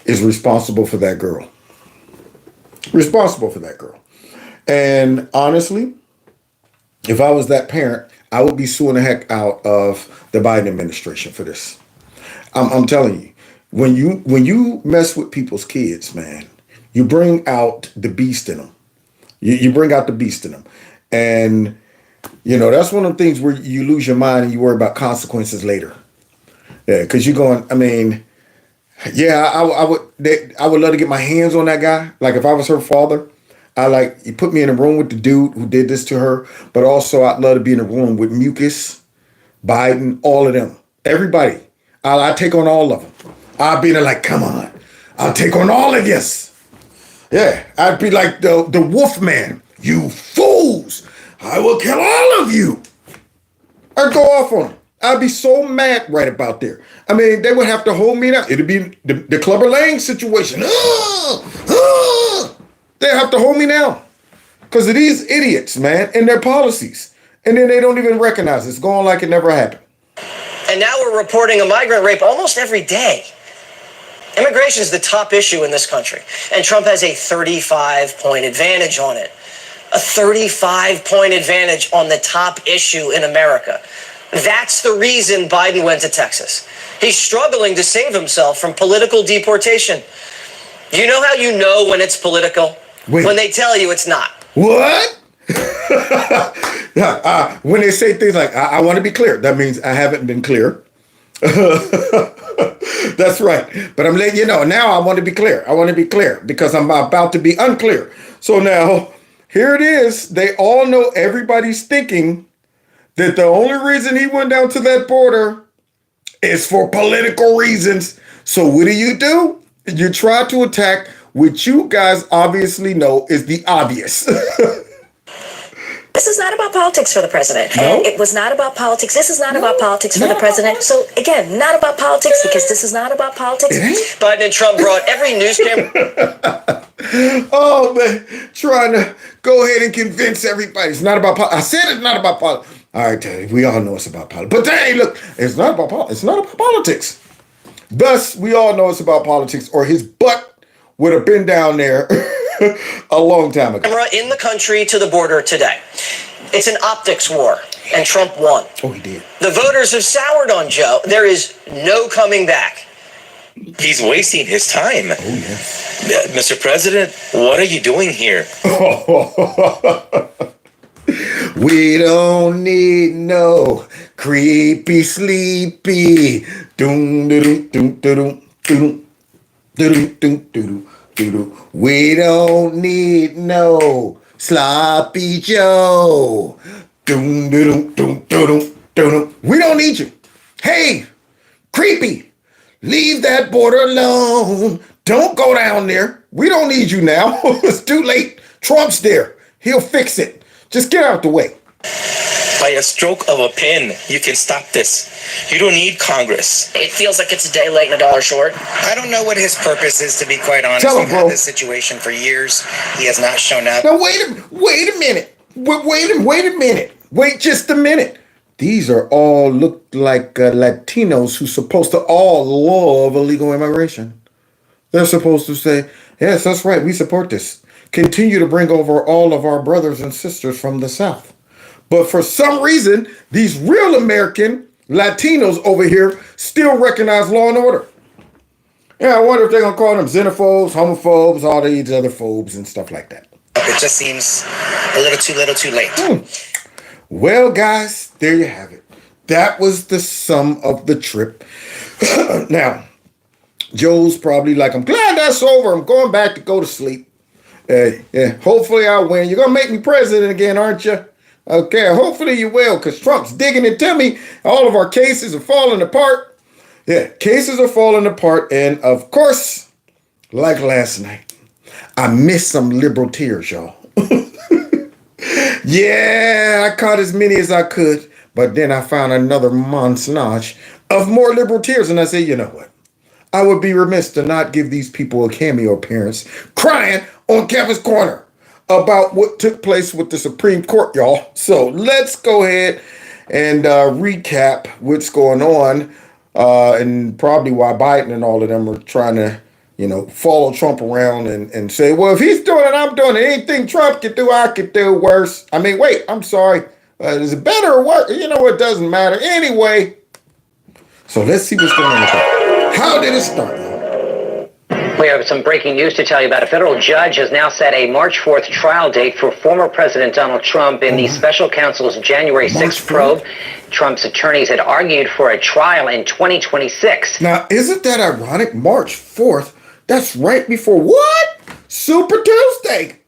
is responsible for that girl. Responsible for that girl. And honestly, if I was that parent, I would be suing the heck out of the Biden administration for this. I'm telling you, when you mess with people's kids, man, you bring out the beast in them. You bring out the beast in them. And, that's one of the things where you lose your mind and you worry about consequences later. Yeah, because you're going, I would love to get my hands on that guy. Like if I was her father, you put me in a room with the dude who did this to her, but also I'd love to be in a room with Mucus, Biden, all of them. Everybody. I'd take on all of them. I'd be there like, come on. I'll take on all of this. Yeah. I'd be like the wolf man. You fools. I will kill all of you. I'd go off on them. I'd be so mad right about there. They would have to hold me down. It'd be the Clubber Lang situation. They have to hold me down because of these idiots, man, and their policies. And then they don't even recognize it. It's going like it never happened. And now we're reporting a migrant rape almost every day. Immigration is the top issue in this country, and Trump has a 35-point advantage on it. A 35-point advantage on the top issue in America. That's the reason Biden went to Texas. He's struggling to save himself from political deportation. You know how you know when it's political? Wait. When they tell you it's not. What? When they say things like, I want to be clear, that means I haven't been clear. That's right. But I'm letting you know, now I want to be clear. I want to be clear because I'm about to be unclear. So now, here it is. They all know, everybody's thinking that the only reason he went down to that border is for political reasons. So what do? You try to attack what you guys obviously know is the obvious. This is not about politics for the president. No. It was not about politics. This is not about politics for the president. So again, not about politics because this is not about politics. Biden and Trump brought every news camera. Oh man, trying to go ahead and convince everybody it's not about politics. I said it's not about politics. All right, Teddy, we all know it's about politics. But hey, look, it's not about politics. It's not about politics. Thus, we all know it's about politics, or his butt would have been down there a long time ago. Camera in the country to the border today. It's an optics war, and Trump won. Oh, he did. The voters have soured on Joe. There is no coming back. He's wasting his time. Oh, yeah. Mr. President, what are you doing here? We don't need no creepy, sleepy. Doom, doom, doom, doom, doom, doom, doom, doom, doom. We don't need no sloppy Joe. Doom, doom, doom, doom, doom. We don't need you. Hey, creepy, leave that border alone. Don't go down there. We don't need you now. It's too late. Trump's there. He'll fix it. Just get out the way. By a stroke of a pen, you can stop this. You don't need Congress. It feels like it's a day late and a dollar short. I don't know what his purpose is, to be quite honest. Tell him, We've bro. had this situation for years. He has not shown up. Now wait a minute. Wait a minute. Wait just a minute. These are all look like Latinos who's supposed to all love illegal immigration. They're supposed to say, yes, that's right. We support this. Continue to bring over all of our brothers and sisters from the South. But for some reason, these real American Latinos over here still recognize law and order. Yeah, I wonder if they're going to call them xenophobes, homophobes, all these other phobes and stuff like that. It just seems a little too late. Well, guys, there you have it. That was the sum of the trip. Now, Joe's probably like, I'm glad that's over. I'm going back to go to sleep. Yeah, hopefully I'll win. You're going to make me president again, aren't you? Okay, hopefully you will, because Trump's digging into me. All of our cases are falling apart. Yeah, cases are falling apart. And of course, like last night, I missed some liberal tears, y'all. Yeah, I caught as many as I could. But then I found another montage of more liberal tears. And I said, you know what? I would be remiss to not give these people a cameo appearance crying on Kevin's Corner about what took place with the Supreme Court, y'all. So let's go ahead and recap what's going on and probably why Biden and all of them are trying to, follow Trump around and say, well, if he's doing it, I'm doing it. Anything Trump can do, I could do worse. I mean, wait, I'm sorry. Is it better or worse? It doesn't matter. Anyway, so let's see what's going on. How did it start? We have some breaking news to tell you about. A federal judge has now set a March 4th trial date for former President Donald Trump in the special counsel's January 6th probe. Trump's attorneys had argued for a trial in 2026. Now, isn't that ironic? March 4th, that's right before what? Super Tuesday.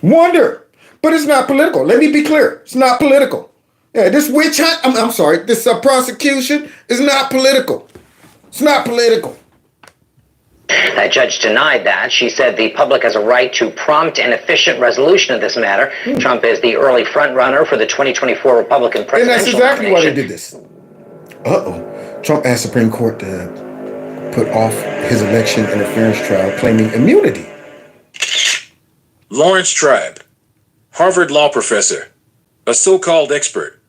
Wonder. But it's not political. Let me be clear. It's not political. Yeah, this witch hunt, I'm sorry, this prosecution is not political. It's not political. That judge denied that. She said the public has a right to prompt and efficient resolution of this matter. Trump is the early frontrunner for the 2024 Republican presidential And that's exactly why they nomination. did this. Trump asked Supreme Court to put off his election interference trial, claiming immunity. Lawrence Tribe, Harvard law professor, a so-called expert,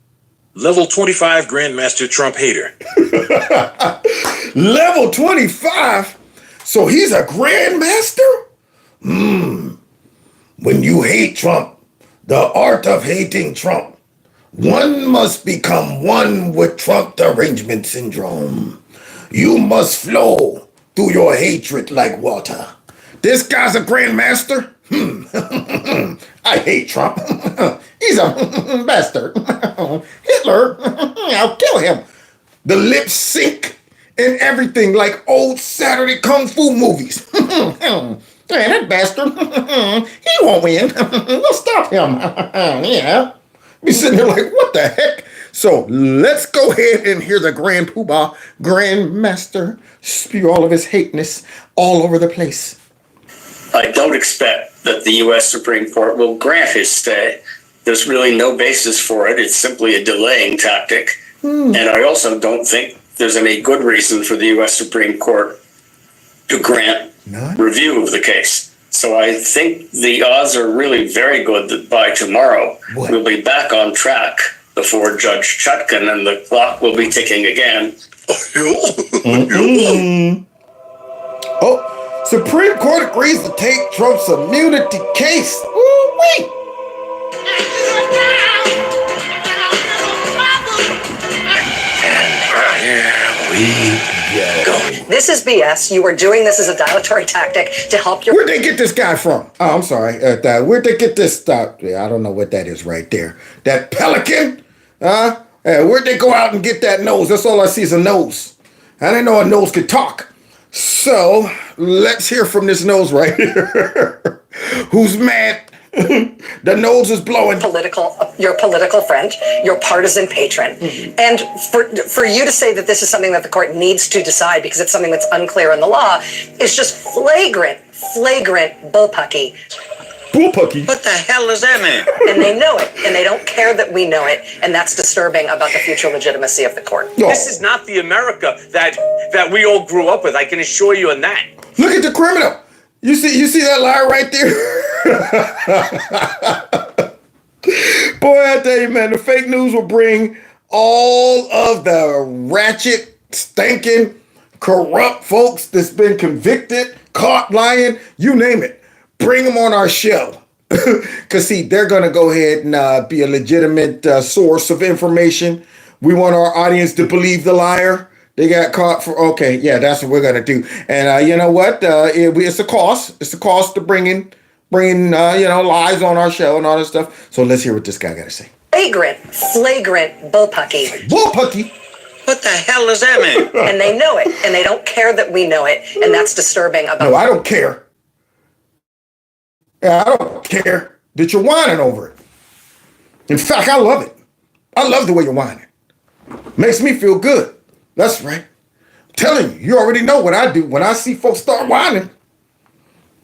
level 25 Grandmaster Trump hater. Level 25? So he's a grandmaster? When you hate Trump, the art of hating Trump, one must become one with Trump derangement syndrome. You must flow through your hatred like water. This guy's a grandmaster? I hate Trump. He's a bastard. Hitler, I'll kill him. The lip sync and everything like old Saturday Kung Fu movies. Man, that bastard, he won't win. We'll stop him. Yeah. Be sitting there like, what the heck? So let's go ahead and hear the Grand Poobah, Grandmaster, spew all of his hateness all over the place. I don't expect that the U.S. Supreme Court will grant his stay. There's really no basis for it. It's simply a delaying tactic. And I also don't think there's any good reason for the U.S. Supreme Court to grant review of the case. So I think the odds are really very good that by tomorrow we'll be back on track before Judge Chutkan, and the clock will be ticking again. Oh, Supreme Court agrees to take Trump's immunity case. Ooh-wee. This is BS. You are doing this as a dilatory tactic to help your... Where'd they get this guy from? Oh, I'm sorry. Where'd they get this? I don't know what that is right there. That pelican? Where'd they go out and get that nose? That's all I see is a nose. I didn't know a nose could talk. So let's hear from this nose right here. Who's mad? The nose is blowing. Your political friend, your partisan patron. And for you to say that this is something that the court needs to decide because it's something that's unclear in the law is just flagrant bullpucky. Bullpucky? What the hell does that mean? And they know it, and they don't care that we know it, and that's disturbing about the future legitimacy of the court. This is not the America that we all grew up with. I can assure you on that. Look at the criminal. You see that liar right there? Boy, I tell you, man, the fake news will bring all of the ratchet, stinking, corrupt folks that's been convicted, caught lying, you name it. Bring them on our show. Because, see, they're going to go ahead and be a legitimate source of information. We want our audience to believe the liar. They got caught for, okay, yeah, that's what we're going to do. And you know what? It's a cost. It's a cost to bringing lies on our show and all that stuff. So let's hear what this guy got to say. Flagrant bullpucky. Bullpucky? What the hell does that mean? And they know it, and they don't care that we know it, and that's disturbing about... No, I don't care. I don't care that you're whining over it. In fact, I love it. I love the way you're whining. Makes me feel good. That's right. I'm telling you, you already know what I do when I see folks start whining.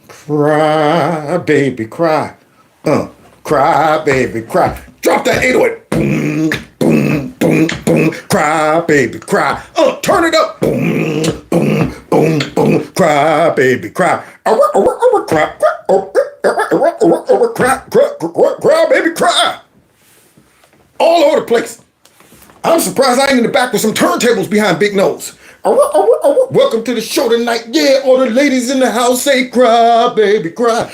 Cry, baby, cry. Cry, baby, cry. Drop that 808. Boom, boom, boom, boom. Cry, baby, cry. Turn it up. Boom, boom, boom, boom. Cry, baby, cry. Cry, cry, baby, cry. All over the place. I'm surprised I ain't in the back with some turntables behind Big Nose. Welcome to the show tonight. Yeah, all the ladies in the house say cry, baby, cry.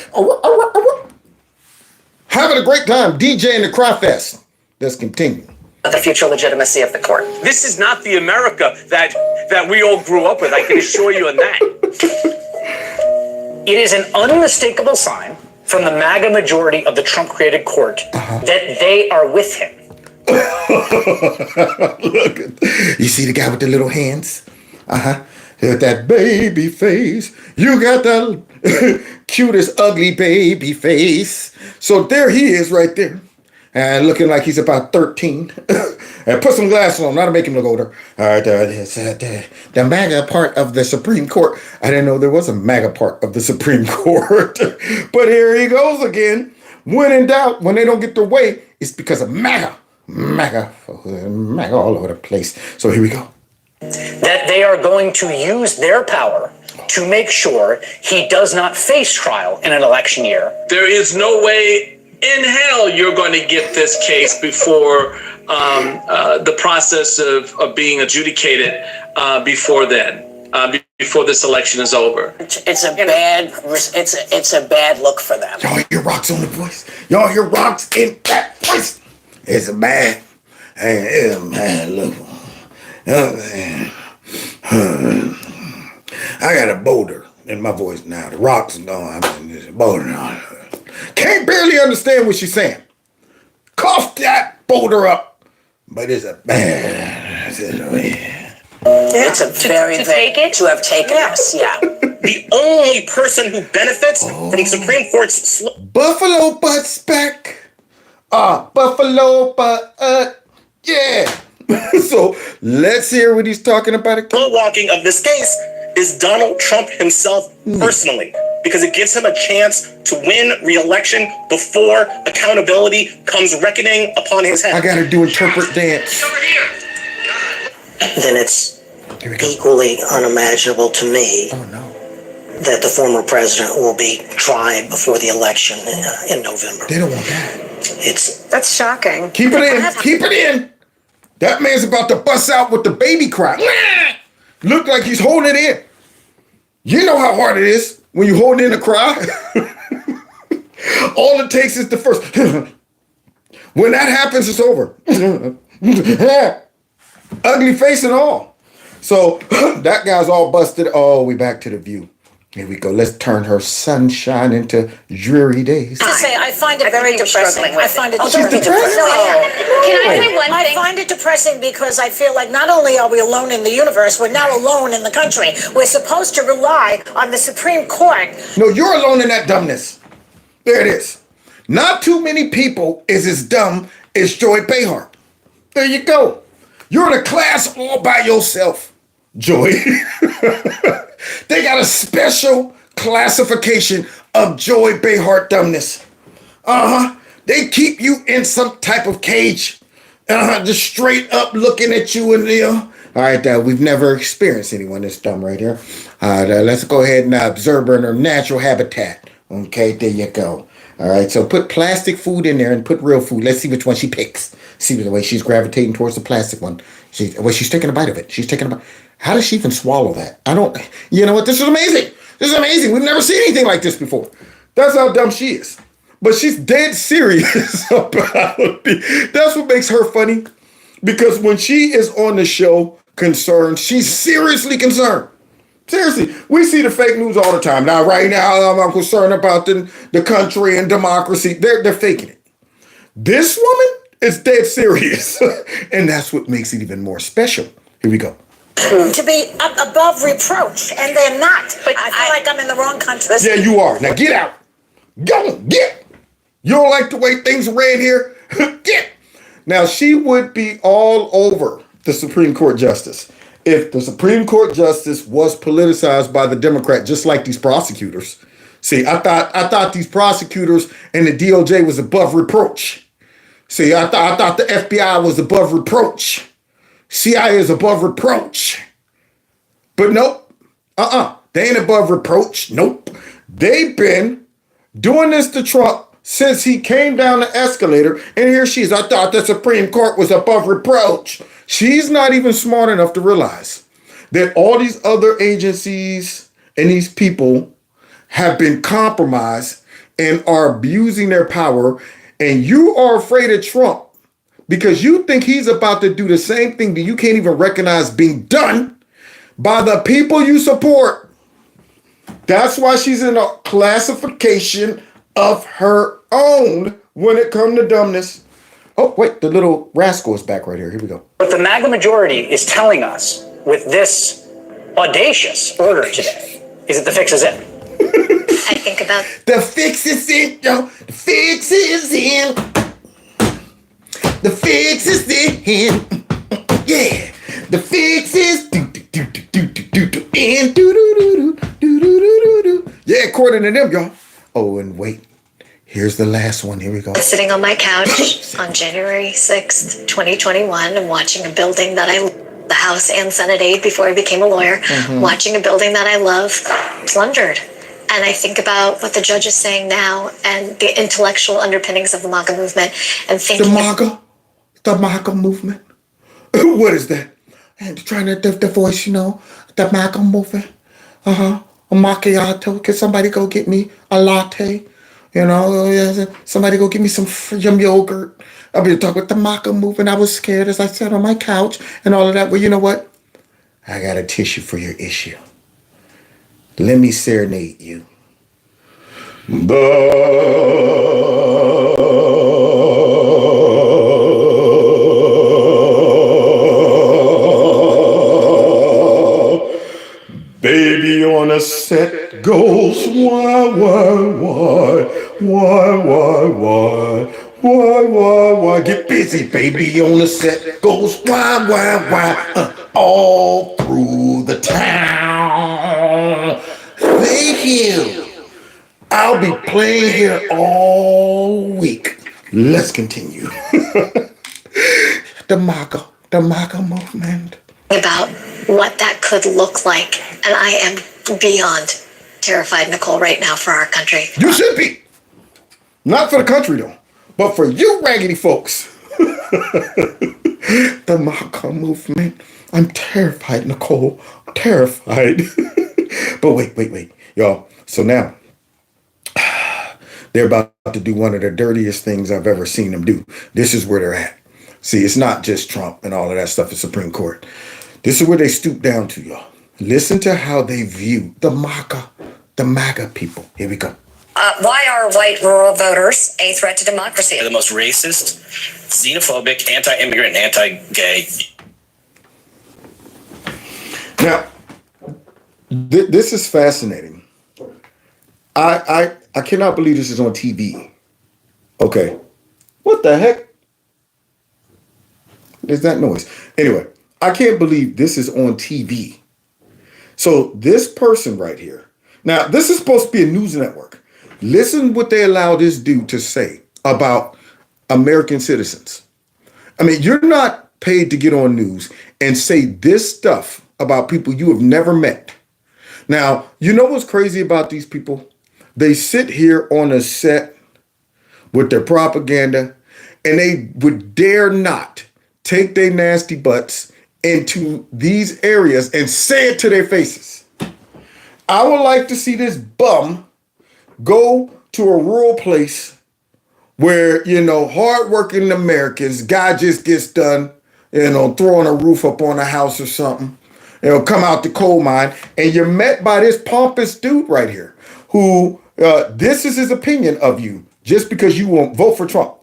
Having a great time DJing the Cry Fest. Let's continue. The future legitimacy of the court. This is not the America that we all grew up with. I can assure you on that. It is an unmistakable sign from the MAGA majority of the Trump-created court that they are with him. Look, you see the guy with the little hands? With that baby face. You got the cutest ugly baby face. So there he is right there. And looking like he's about 13. And put some glasses on, not to make him look older. The MAGA part of the Supreme Court. I didn't know there was a MAGA part of the Supreme Court. But here he goes again. When in doubt, when they don't get their way, it's because of MAGA. MAGA all over the place. So here we go. That they are going to use their power to make sure he does not face trial in an election year. There is no way in hell you're going to get this case before the process of being adjudicated before then. Before this election is over. It's a bad look for them. Y'all hear Rock's on the voice? Y'all hear Rock's in that voice? It's a bad look. I got a boulder in my voice now. The Rock's gone. There's a boulder now. Can't barely understand what she's saying. Cough that boulder up. But it's a bad. It's a very to have taken us. Yeah. The only person who benefits from the Supreme Court's Buffalo Butt's back. Buffalo Butt. Yeah. So let's hear what he's talking about. Slow walking of this case is Donald Trump himself personally. because it gives him a chance to win re-election before accountability comes reckoning upon his head. I gotta do interpret dance. Then it's equally unimaginable to me that the former president will be tried before the election in November. They don't want that. That's shocking. Keep it in. Keep it in. That man's about to bust out with the baby cry. Look like he's holding it in. You know how hard it is when you hold in a cry. All it takes is the first. When that happens, it's over. Ugly face and all. So that guy's all busted. Oh, we back to the View. Here we go. Let's turn her sunshine into dreary days. To say, I find it very depressing. I find it depressing. Can I say one I thing? find it depressing because I feel like not only are we alone in the universe, we're now alone in the country. We're supposed to rely on the Supreme Court. No, you're alone in that dumbness. There it is. Not too many people is as dumb as Joy Behar. There you go. You're in a class all by yourself, Joy. They got a special classification of Joy Behar dumbness. They keep you in some type of cage. Just straight up looking at you in there. All right, we've never experienced anyone this dumb right here. Let's go ahead and observe her in her natural habitat. Okay, there you go. All right, so put plastic food in there and put real food. Let's see which one she picks. See the way she's gravitating towards the plastic one. She's taking a bite of it. She's taking a bite. How does she even swallow that? You know what? This is amazing. This is amazing. We've never seen anything like this before. That's how dumb she is. But she's dead serious about it. That's what makes her funny. Because when she is on the show concerned, she's seriously concerned. Seriously, we see the fake news all the time. Now, right now, I'm concerned about the country and democracy. They're faking it. This woman is dead serious. And that's what makes it even more special. Here we go. To be above reproach, and they're not. But I feel like I'm in the wrong country. Yeah, you are. Now get out. Go, get. You don't like the way things are ran here? Get. Now, she would be all over the Supreme Court justice if the Supreme Court justice was politicized by the Democrat, just like these prosecutors. See, I thought these prosecutors and the DOJ was above reproach. See, I thought the FBI was above reproach. CIA is above reproach. But nope. They ain't above reproach. Nope. They've been doing this to Trump since he came down the escalator. And here she is. I thought the Supreme Court was above reproach. She's not even smart enough to realize that all these other agencies and these people have been compromised and are abusing their power. And you are afraid of Trump because you think he's about to do the same thing that you can't even recognize being done by the people you support. That's why she's in a classification of her own when it comes to dumbness. Oh, wait, the little rascal is back right here. Here we go. What the MAGA majority is telling us with this audacious order today is that the fix is in. I think about the fix is in, yo. The fix is in. The fix is in. Yeah. The fix is in. Yeah, according to them, y'all. Oh, and wait. Here's the last one. Here we go. sitting on my couch on January 6th, 2021, and watching a building that I love, the House and Senate aide before I became a lawyer, watching a building that I love plundered. And I think about what the judge is saying now and the intellectual underpinnings of the MAGA movement and thinking... The MAGA movement? What is that? And trying to the voice, you know, the MAGA movement. A macchiato. Can somebody go get me a latte? You know, somebody go get me some yogurt. I've been talking about the MAGA movement. I was scared as I sat on my couch and all of that. Well, you know what? I got a tissue for your issue. Let me serenade you. Baby on a set goes why? Get busy, baby on the set goes why? All through the town. Thank you. I'll be playing here all week. Let's continue. The MAGA movement. About what that could look like. And I am beyond terrified, Nicole, right now for our country. You should be. Not for the country, though, but for you raggedy folks. The MAGA movement. I'm terrified, Nicole. I'm terrified. But wait, y'all. So now, they're about to do one of the dirtiest things I've ever seen them do. This is where they're at. See, it's not just Trump and all of that stuff, the Supreme Court. This is where they stoop down to, y'all. Listen to how they view the MAGA people. Here we go. Why are white rural voters a threat to democracy? They're the most racist, xenophobic, anti-immigrant, and anti-gay. Now, this is fascinating. I cannot believe this is on TV. Okay. What the heck is that noise? Anyway, I can't believe this is on TV. So this person right here. Now, this is supposed to be a news network. Listen what they allow this dude to say about American citizens. I mean, you're not paid to get on news and say this stuff about people you have never met. Now, you know what's crazy about these people? They sit here on a set with their propaganda and they would dare not take their nasty butts into these areas and say it to their faces. I would like to see this bum go to a rural place where, hardworking Americans, guy just gets done, throwing a roof up on a house or something, come out the coal mine, and you're met by this pompous dude right here who, this is his opinion of you just because you won't vote for Trump.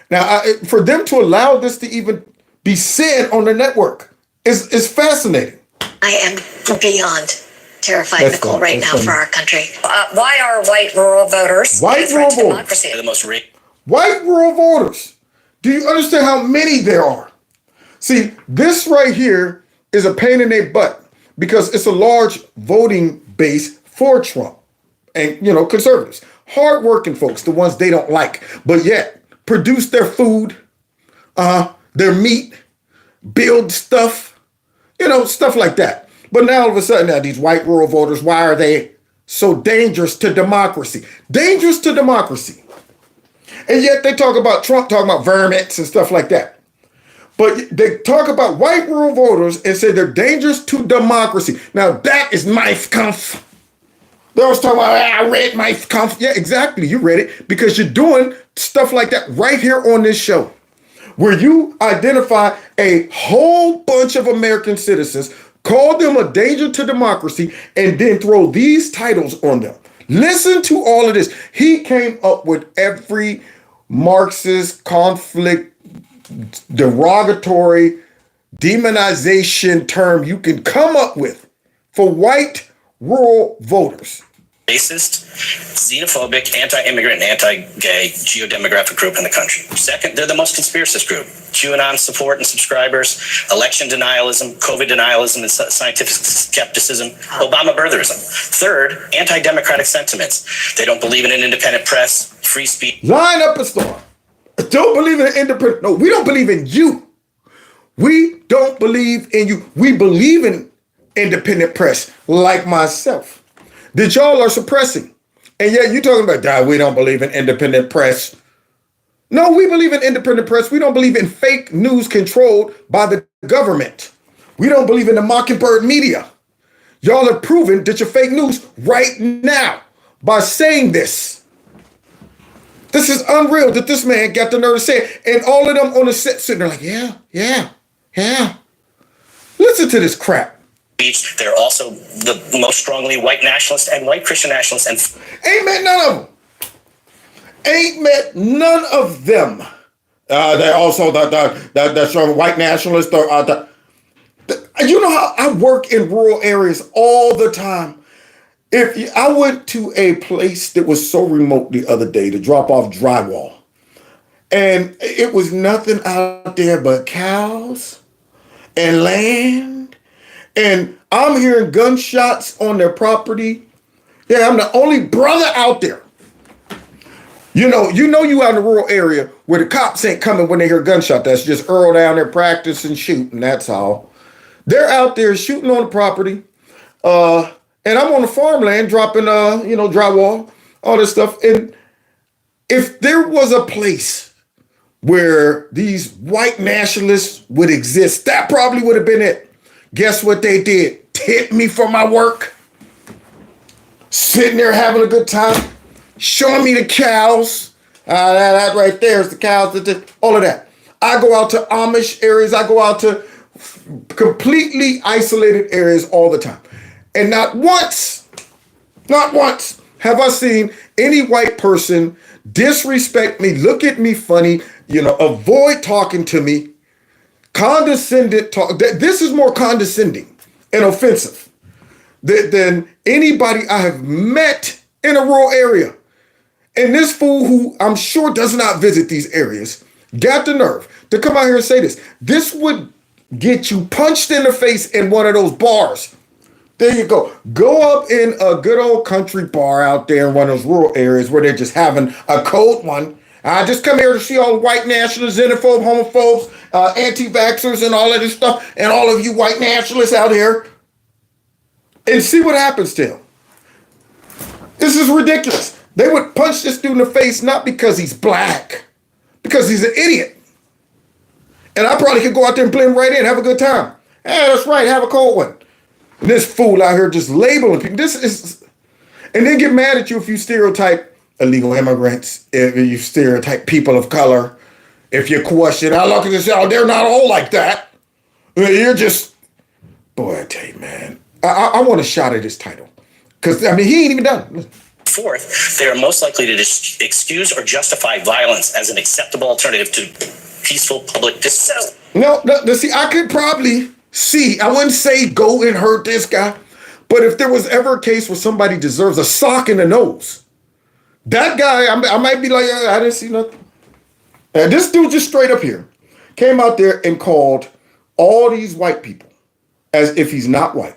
Now, for them to allow this to even be said on the network is fascinating. I am beyond terrified, Nicole, right now for our country. Why are white rural voters a threat to democracy? They're the most white rural voters. Do you understand how many there are? See, this right here is a pain in their butt because it's a large voting base for Trump and, conservatives. Hardworking folks, the ones they don't like, but yet produce their food, their meat, build stuff, stuff like that. But now all of a sudden, now these white rural voters, why are they so dangerous to democracy? Dangerous to democracy. And yet they talk about Trump, talking about vermins and stuff like that. But they talk about white rural voters and say they're dangerous to democracy. Now that is my Kampf. They always talk about, I read my Kampf. Yeah, exactly. You read it because you're doing stuff like that right here on this show, where you identify a whole bunch of American citizens, call them a danger to democracy, and then throw these titles on them. Listen to all of this. He came up with every Marxist, conflict, derogatory, demonization term you can come up with for white rural voters. Racist, xenophobic, anti-immigrant, and anti-gay geodemographic group in the country. Second, they're the most conspiracist group. QAnon support and subscribers, election denialism, COVID denialism, and scientific skepticism, Obama birtherism. Third, anti-democratic sentiments. They don't believe in an independent press, free speech. Line up a storm. Don't believe in an independent. No, we don't believe in you. We don't believe in you. We believe in independent press, like myself, that y'all are suppressing. And yet you're talking about, we don't believe in independent press. No, we believe in independent press. We don't believe in fake news controlled by the government. We don't believe in the Mockingbird media. Y'all have proven that you're fake news right now by saying this. This is unreal that this man got the nerve to say it. And all of them on the set sitting there like, yeah. Listen to this crap. They're also the most strongly white nationalist and white Christian nationalists. And ain't met none of them. Ain't met none of them. They're also the strong white nationalists. You know how I work in rural areas all the time. I went to a place that was so remote the other day to drop off drywall, and it was nothing out there but cows and land. And I'm hearing gunshots on their property. Yeah, I'm the only brother out there. You out in the rural area where the cops ain't coming when they hear gunshot. That's just Earl down there practicing shooting. That's all. They're out there shooting on the property. And I'm on the farmland dropping, drywall, all this stuff. And if there was a place where these white nationalists would exist, that probably would have been it. Guess what they did? Tip me for my work. Sitting there having a good time. Showing me the cows. That right there is the cows. All of that. I go out to Amish areas. I go out to completely isolated areas all the time. And not once have I seen any white person disrespect me, look at me funny, avoid talking to me, condescended talk. This is more condescending and offensive than anybody I have met in a rural area. And this fool, who I'm sure does not visit these areas, got the nerve to come out here and say this. This would get you punched in the face in one of those bars. There you go. Go up in a good old country bar out there in one of those rural areas where they're just having a cold one. I just come here to see all the white nationalists, xenophobes, homophobes, anti-vaxxers, and all of this stuff, and all of you white nationalists out here, and see what happens to him. This is ridiculous. They would punch this dude in the face not because he's black, because he's an idiot. And I probably could go out there and blend right in, have a good time. Hey, that's right, have a cold one. And this fool out here just labeling people. And then get mad at you if you stereotype illegal immigrants, if you stereotype people of color, if you question, I look at this, they're not all like that. You're just, boy, I tell you, man, I want a shot at this title. Because, he ain't even done. Fourth, they are most likely to excuse or justify violence as an acceptable alternative to peaceful public discourse. No, see, I could probably see, I wouldn't say go and hurt this guy, but if there was ever a case where somebody deserves a sock in the nose, that guy, I might be like, I didn't see nothing. And this dude just straight up here came out there and called all these white people as if he's not white.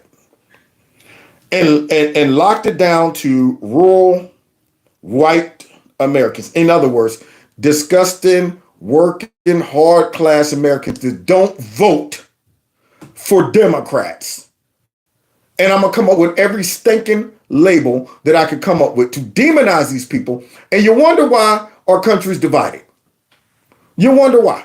And locked it down to rural white Americans. In other words, disgusting, working, hard class Americans that don't vote for Democrats. And I'm going to come up with every stinking label that I could come up with to demonize these people. And you wonder why our country's divided. You wonder why.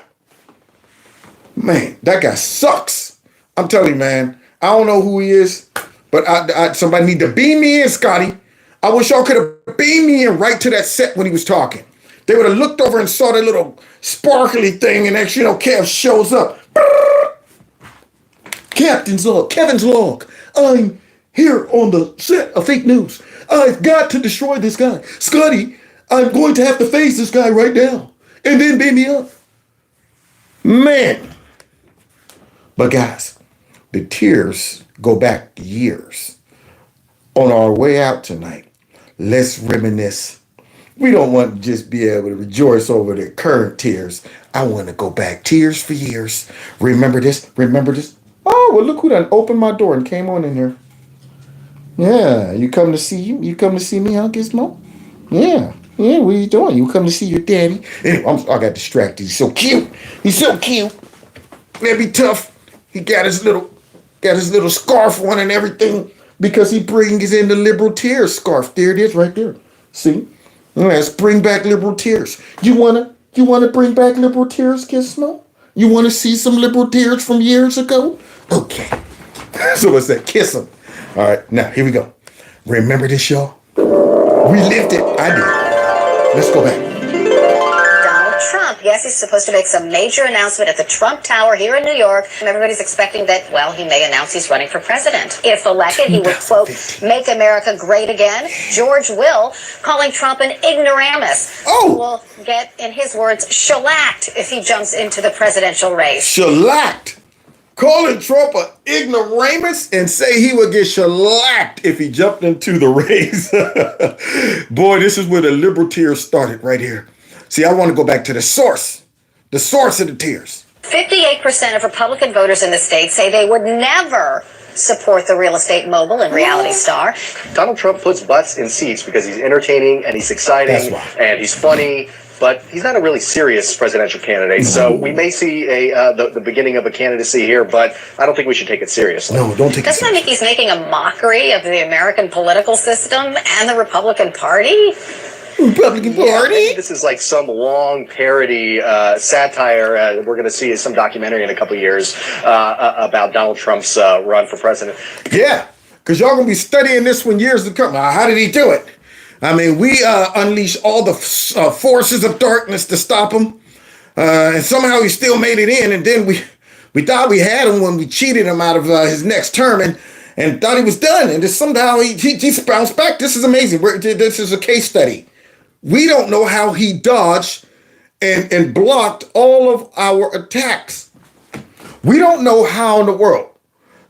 Man, that guy sucks. I'm telling you, man, I don't know who he is. But somebody need to beam me in, Scotty. I wish y'all could have beamed me in right to that set when he was talking. They would have looked over and saw that little sparkly thing, and next, Kev shows up. Captain's log, Kevin's log. I'm here on the set of fake news. I've got to destroy this guy. Scotty, I'm going to have to face this guy right now. And then beam me up. Man. But guys, the tears go back years. On our way out tonight, let's reminisce. We don't want to just be able to rejoice over the current tears. I want to go back tears for years. Remember this? Remember this? Oh, well, look who done opened my door and came on in here. Yeah, you come to see you? You come to see me, huh, Gizmo? Yeah, what are you doing? You come to see your daddy? Anyway, I got distracted. He's so cute. He's so cute. That'd be tough. He got his little scarf on and everything because he brings in the liberal tears scarf. There it is right there. See? Let's bring back liberal tears. You wanna bring back liberal tears, Gizmo? You wanna see some liberal tears from years ago? Okay. So what's that? Kiss them. All right, now here we go. Remember this, y'all? We lived it. I did. Let's go back. Donald Trump, yes, he's supposed to make some major announcement at the Trump Tower here in New York. And everybody's expecting that, well, he may announce he's running for president. If elected, he will, quote, make America great again. George Will calling Trump an ignoramus. Who will get, in his words, shellacked if he jumps into the presidential race. Shellacked? Calling Trump an ignoramus and say he would get shellacked if he jumped into the race. Boy, this is where the liberal tears started right here. See, I want to go back to the source of the tears. 58% of Republican voters in the state say they would never support the real estate mogul and reality star. Donald Trump puts butts in seats because he's entertaining and he's exciting and he's funny, but he's not a really serious presidential candidate. So we may see the beginning of a candidacy here, but I don't think we should take it seriously. No, don't take it Doesn't that make he's making a mockery of the American political system and the Republican Party? Republican Party? This is like some long parody satire. We're going to see some documentary in a couple of years about Donald Trump's run for president. Yeah, because y'all going to be studying this one years to come. How did he do it? I mean, we unleashed all the forces of darkness to stop him. And somehow he still made it in. And then we thought we had him when we cheated him out of his next term and thought he was done. And just somehow he bounced back. This is amazing. This is a case study. We don't know how he dodged and blocked all of our attacks. We don't know how in the world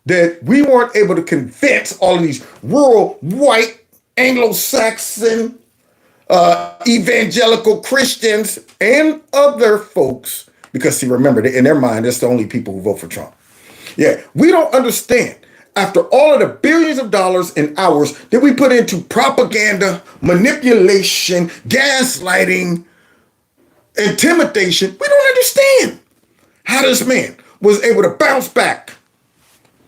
that we weren't able to convince all of these rural, white, Anglo-Saxon, evangelical Christians and other folks, because see, remember, in their mind, that's the only people who vote for Trump. Yeah, we don't understand. After all of the billions of dollars and hours that we put into propaganda, manipulation, gaslighting, intimidation, we don't understand how this man was able to bounce back.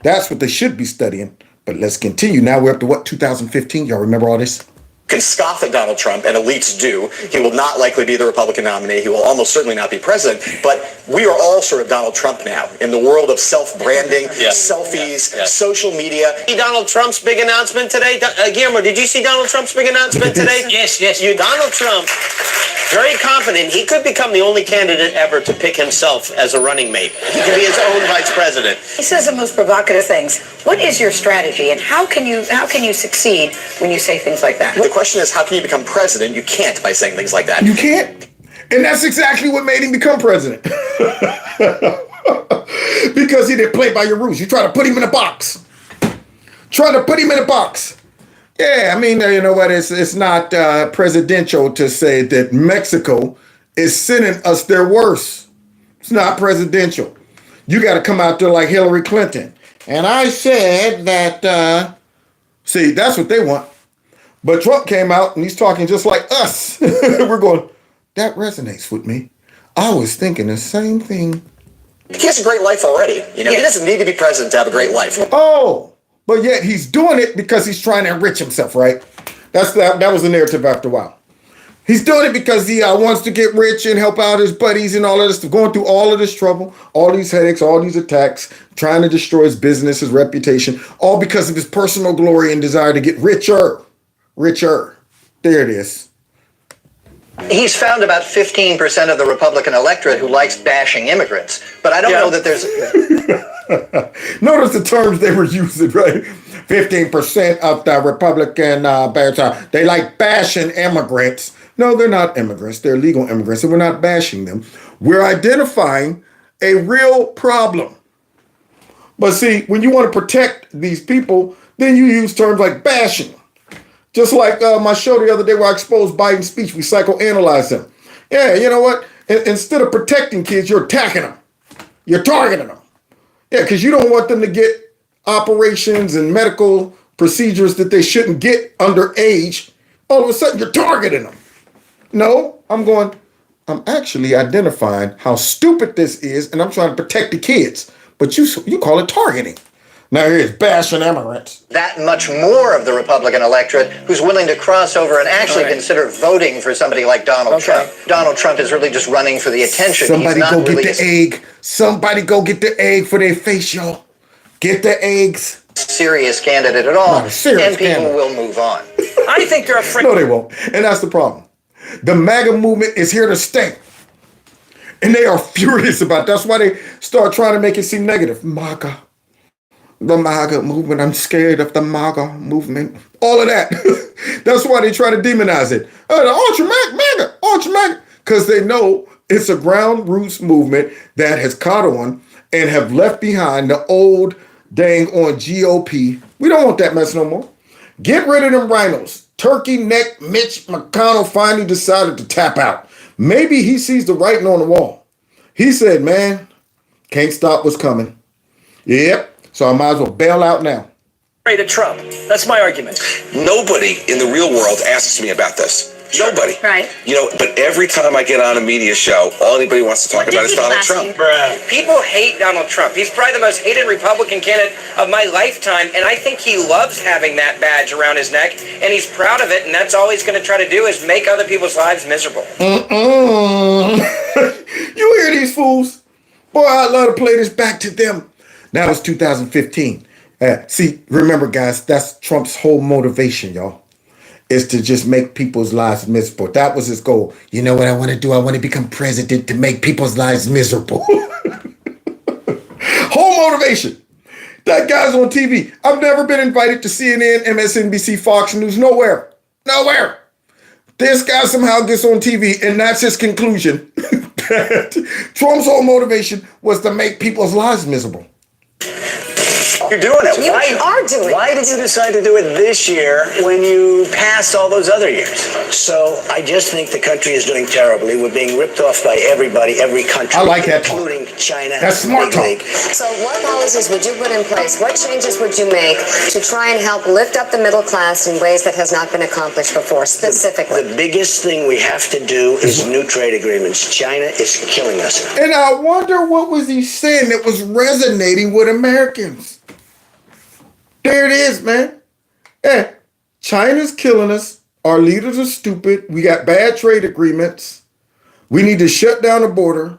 That's what they should be studying. But let's continue. Now we're up to what, 2015? Y'all remember all this? Can scoff at Donald Trump, and elites do. He will not likely be the Republican nominee. He will almost certainly not be president. But we are all sort of Donald Trump now in the world of self-branding, selfies, social media. See Donald Trump's big announcement today? Guillermo, did you see Donald Trump's big announcement today? Yes. Donald Trump, very confident. He could become the only candidate ever to pick himself as a running mate. He could be his own vice president. He says the most provocative things. What is your strategy, and how can you succeed when you say things like that? The question is, how can you become president? You can't by saying things like that. You can't. And that's exactly what made him become president. Because he didn't play by your rules. You try to put him in a box. Yeah, I mean, you know what? It's not presidential to say that Mexico is sending us their worst. It's not presidential. You got to come out there like Hillary Clinton. And I said that, see, that's what they want. But Trump came out and he's talking just like us. We're going, that resonates with me. I was thinking the same thing. He has a great life already. You know, he doesn't need to be president to have a great life. Oh, but yet he's doing it because he's trying to enrich himself, right? That was the narrative after a while. He's doing it because he wants to get rich and help out his buddies and all of this, going through all of this trouble, all these headaches, all these attacks, trying to destroy his business, his reputation, all because of his personal glory and desire to get richer. There it is. He's found about 15% of the Republican electorate who likes bashing immigrants. But I don't know that there's... Notice the terms they were using, right? 15% of the Republican they like bashing immigrants. No, they're not immigrants. They're legal immigrants, and we're not bashing them. We're identifying a real problem. But see, when you want to protect these people, then you use terms like bashing. Just like my show the other day where I exposed Biden's speech, we psychoanalyzed him. Yeah, you know what? Instead of protecting kids, you're attacking them. You're targeting them. Yeah, because you don't want them to get operations and medical procedures that they shouldn't get underage. All of a sudden, you're targeting them. No, I'm actually identifying how stupid this is, and I'm trying to protect the kids. But you call it targeting. Now here's bashing immigrants. that much more of the Republican electorate who's willing to cross over and actually consider voting for somebody like Donald Trump. Donald Trump is really just running for the attention. Somebody go get the egg. Somebody go get the egg for their face, y'all. Get the eggs. Serious candidate at all, and people will move on. I think you're a freak. No, they won't. And that's the problem. The MAGA movement is here to stay. And they are furious about it. That's why they start trying to make it seem negative. MAGA. The MAGA movement. I'm scared of the MAGA movement. All of that. That's why they try to demonize it. The ultra-MAGA, ultra-MAGA. Because they know it's a ground roots movement that has caught on and have left behind the old dang on GOP. We don't want that mess no more. Get rid of them rhinos. Turkey neck Mitch McConnell finally decided to tap out. Maybe he sees the writing on the wall. He said, man, can't stop what's coming. Yep. So I might as well bail out now. To Trump. That's my argument. Nobody in the real world asks me about this. Nobody. Right. You know, but every time I get on a media show, all anybody wants to talk about is Donald Trump. People hate Donald Trump. He's probably the most hated Republican candidate of my lifetime, and I think he loves having that badge around his neck, and he's proud of it, and that's all he's going to try to do is make other people's lives miserable. You hear these fools? Boy, I'd love to play this back to them. Now it's 2015. See, remember, guys, that's Trump's whole motivation, y'all, is to just make people's lives miserable. That was his goal. You know what I want to do? I want to become president to make people's lives miserable. Whole motivation. That guy's on TV. I've never been invited to CNN, MSNBC, Fox News, nowhere. Nowhere. This guy somehow gets on TV, and that's his conclusion. Trump's whole motivation was to make people's lives miserable. You're doing it. You are doing it. Why did you decide to do it this year when you passed all those other years? So I just think the country is doing terribly. We're being ripped off by everybody, every country, I like that including China. That's smart talk. So what policies would you put in place? What changes would you make to try and help lift up the middle class in ways that has not been accomplished before, specifically? The biggest thing we have to do is new trade agreements. China is killing us. And I wonder what was he saying that was resonating with Americans. There it is, man. Yeah, China's killing us. Our leaders are stupid. We got bad trade agreements. We need to shut down the border.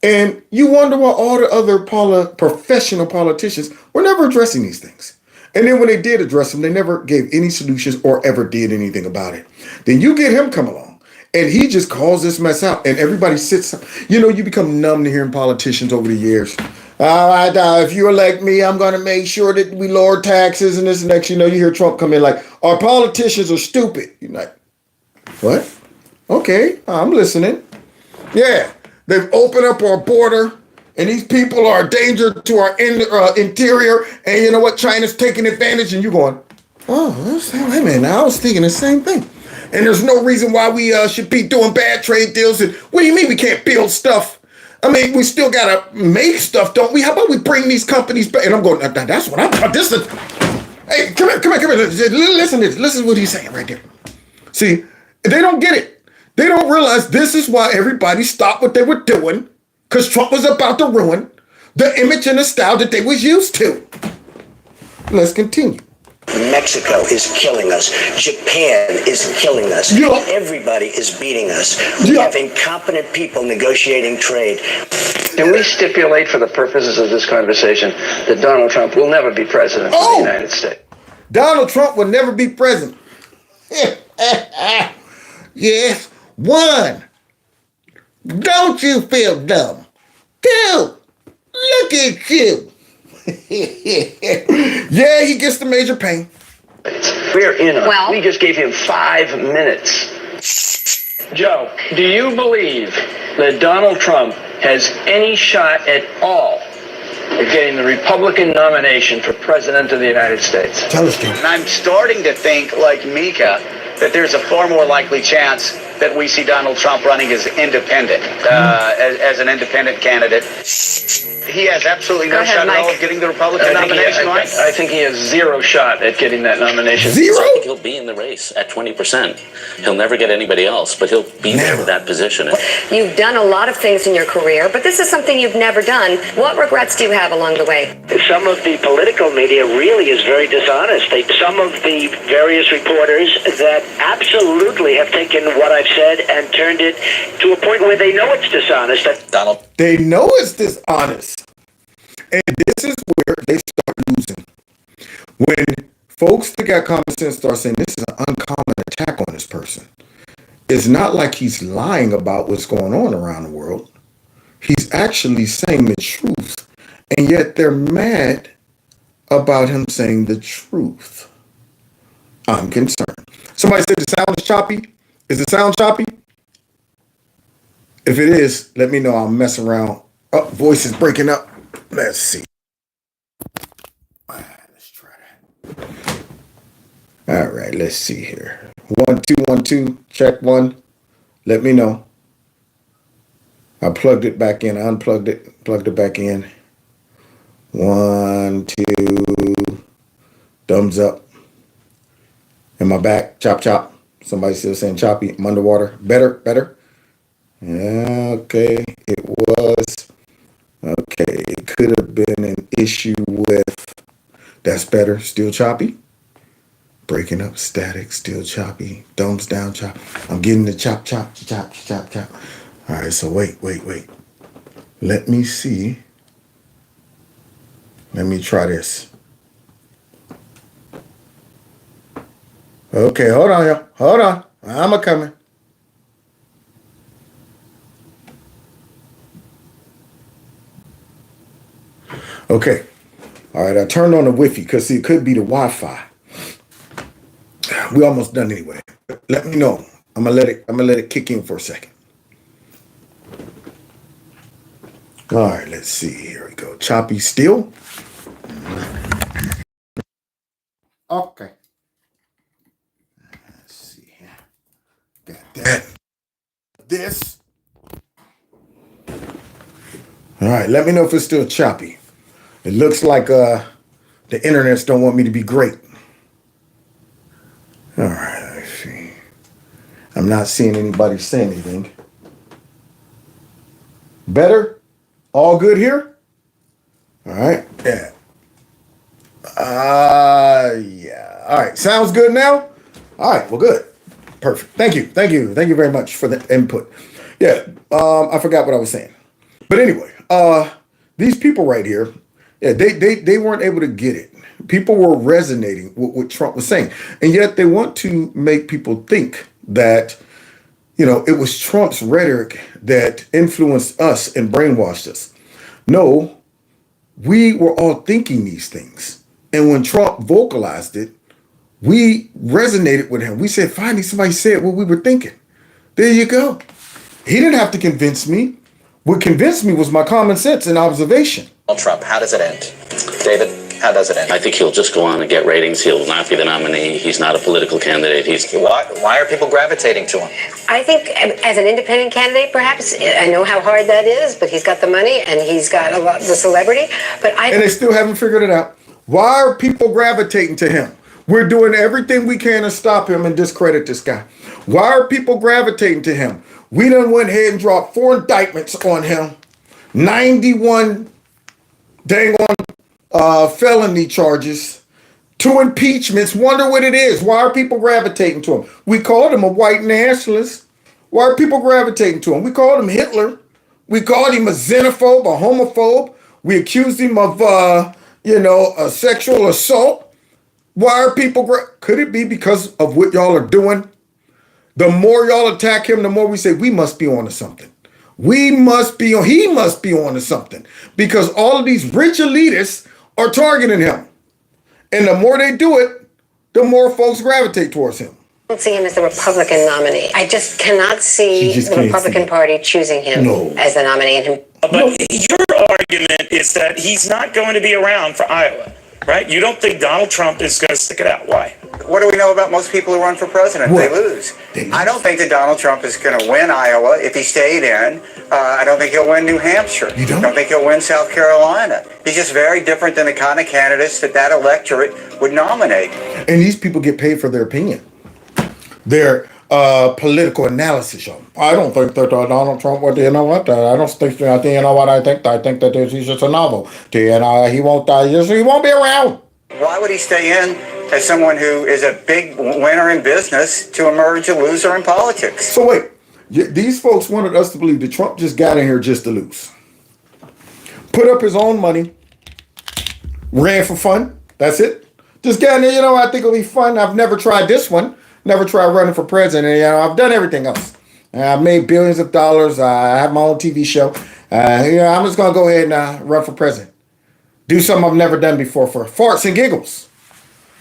And you wonder why all the other professional politicians were never addressing these things. And then when they did address them, they never gave any solutions or ever did anything about it. Then you get him come along, and he just calls this mess out. And everybody sits, you know, you become numb to hearing politicians over the years. All right, if you elect me, I'm going to make sure that we lower taxes and this and next. You know, you hear Trump come in like, our politicians are stupid. You're like, what? Okay, I'm listening. Yeah, they've opened up our border, and these people are a danger to our interior. And you know what? China's taking advantage, and you're going, oh, wait a minute. I was thinking the same thing. And there's no reason why we should be doing bad trade deals. And what do you mean we can't build stuff? I mean, we still got to make stuff, don't we? How about we bring these companies back? And I'm going, that's what I'm talking. This is, hey, come here. Listen to this. Listen to what he's saying right there. See, they don't get it. They don't realize this is why everybody stopped what they were doing, because Trump was about to ruin the image and the style that they was used to. Let's continue. Mexico is killing us. Japan is killing us. Yeah. Everybody is beating us. We have incompetent people negotiating trade. Can we stipulate for the purposes of this conversation that Donald Trump will never be president of the United States? Donald Trump will never be president. Yes. 1. Don't you feel dumb? 2. Look at you. Yeah, he gets the major pain. We're in on it. We just gave him 5 minutes. Joe, do you believe that Donald Trump has any shot at all at getting the Republican nomination for President of the United States? Tell us, Joe. And I'm starting to think, like Mika, that there's a far more likely chance that we see Donald Trump running as independent, as an independent candidate. He has absolutely no shot at all of getting the Republican nomination, right? I think he has 0 shot at getting that nomination. 0? I think he'll be in the race at 20%. He'll never get anybody else, but he'll be there for that position. You've done a lot of things in your career, but this is something you've never done. What regrets do you have along the way? Some of the political media really is very dishonest. Some of the various reporters that absolutely have taken what I've said and turned it to a point where they know it's dishonest. Donald. They know it's dishonest. And this is where they start losing. When folks that got common sense start saying this is an uncommon attack on this person, it's not like he's lying about what's going on around the world. He's actually saying the truth. And yet they're mad about him saying the truth. I'm concerned. Somebody said the sound is choppy. Is the sound choppy? If it is, let me know. I'll mess around. Oh, voice is breaking up. Let's see. Let's try that. All right, let's see here. 1 2 1 2. Check 1. Let me know. I plugged it back in. I unplugged it. Plugged it back in. 1, 2, thumbs up. Am I back? Chop, chop. Somebody still saying choppy. I'm underwater. Better. Yeah, okay. It was. Okay. It could have been an issue with. That's better. Still choppy. Breaking up static. Still choppy. Thumbs down, chop. I'm getting the chop. All right. So wait. Let me see. Let me try this. Okay. Hold on, y'all. Hold on. I'm coming. Okay. All right. I turned on the Wi-Fi because see, it could be the Wi-Fi. We almost done anyway. Let me know. I'm gonna let it kick in for a second. All right. Let's see. Here we go. Choppy still. Okay. Let's see here. Got that. This. All right. Let me know if it's still choppy. It looks like the internets don't want me to be great. All right, let's see. I'm not seeing anybody say anything. Better? All good here? All right. Yeah. Yeah. All right. Sounds good now? All right. Well, good. Perfect. Thank you very much for the input. Yeah. I forgot what I was saying. But anyway, these people right here, yeah, they weren't able to get it. People were resonating with what Trump was saying. And yet they want to make people think that, it was Trump's rhetoric that influenced us and brainwashed us. No, we were all thinking these things. And when Trump vocalized it, we resonated with him. We said, finally, somebody said what we were thinking. There you go. He didn't have to convince me. What convinced me was my common sense and observation. Trump, how does it end? David, how does it end? I think he'll just go on and get ratings. He'll not be the nominee. He's not a political candidate. Why are people gravitating to him? I think as an independent candidate, perhaps, I know how hard that is, but he's got the money and he's got the celebrity. And they still haven't figured it out. Why are people gravitating to him? We're doing everything we can to stop him and discredit this guy. Why are people gravitating to him? We done went ahead and dropped 4 indictments on him. 91 dang on felony charges. 2 impeachments. Wonder what it is. Why are people gravitating to him? We called him a white nationalist. Why are people gravitating to him? We called him Hitler. We called him a xenophobe, a homophobe. We accused him of, a sexual assault. Why are people, could it be because of what y'all are doing? The more y'all attack him, the more we say, we must be on to something. He must be on to something. Because all of these rich elitists are targeting him. And the more they do it, the more folks gravitate towards him. I don't see him as the Republican nominee. I just cannot see the Republican Party choosing him as the nominee. But your argument is that he's not going to be around for Iowa, right? You don't think Donald Trump is going to stick it out. Why? What do we know about most people who run for president? They lose. I don't think that Donald Trump is going to win Iowa if he stayed in. I don't think he'll win New Hampshire. I don't think he'll win South Carolina. He's just very different than the kind of candidates that electorate would nominate. And these people get paid for their opinion. Their political analysis. I don't think that Donald Trump would, I don't think that, I think that he's just a novel. He won't be around. Why would he stay in as someone who is a big winner in business to emerge a loser in politics? So wait, these folks wanted us to believe that Trump just got in here just to lose. Put up his own money, ran for fun, that's it. Just got in there, I think it'll be fun. I've never tried this one, never tried running for president. I've done everything else. I've made billions of dollars. I have my own TV show. I'm just going to go ahead and run for president. Do something I've never done before for farts and giggles.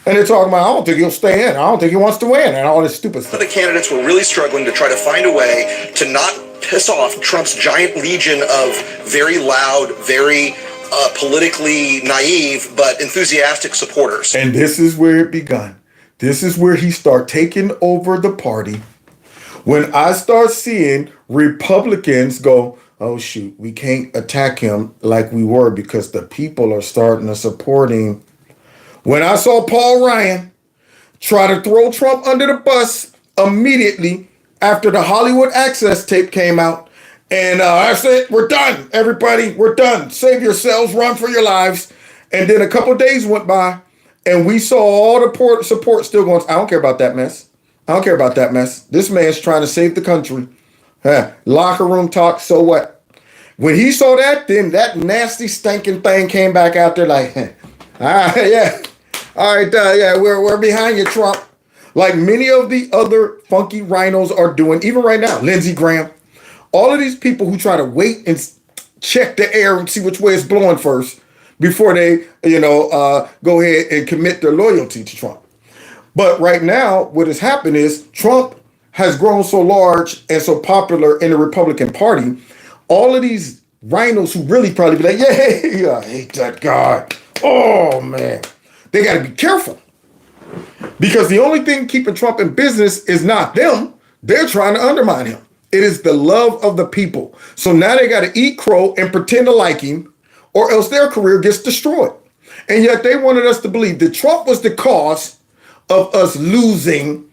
And they're talking about, I don't think he'll stay in. I don't think he wants to win. And all this stupid stuff. The candidates were really struggling to try to find a way to not piss off Trump's giant legion of very loud, very politically naive, but enthusiastic supporters. And this is where it begun. This is where he start taking over the party. When I start seeing Republicans go, oh shoot, we can't attack him like we were because the people are starting to support him. When I saw Paul Ryan try to throw Trump under the bus immediately after the Hollywood Access tape came out, and I said, we're done, everybody, we're done. Save yourselves, run for your lives. And then a couple days went by, and we saw all the support still going, I don't care about that mess. I don't care about that mess. This man's trying to save the country. Locker room talk, so what? When he saw that, then that nasty stinking thing came back out there like, yeah. All right, yeah, we're behind you, Trump. Like many of the other funky rhinos are doing, even right now, Lindsey Graham. All of these people who try to wait and check the air and see which way it's blowing first before they, go ahead and commit their loyalty to Trump. But right now, what has happened is Trump has grown so large and so popular in the Republican Party. All of these rhinos who really probably be like, yeah, I hate that guy. Oh, man. They got to be careful. Because the only thing keeping Trump in business is not them. They're trying to undermine him. It is the love of the people. So now they got to eat crow and pretend to like him, or else their career gets destroyed. And yet they wanted us to believe that Trump was the cause of us losing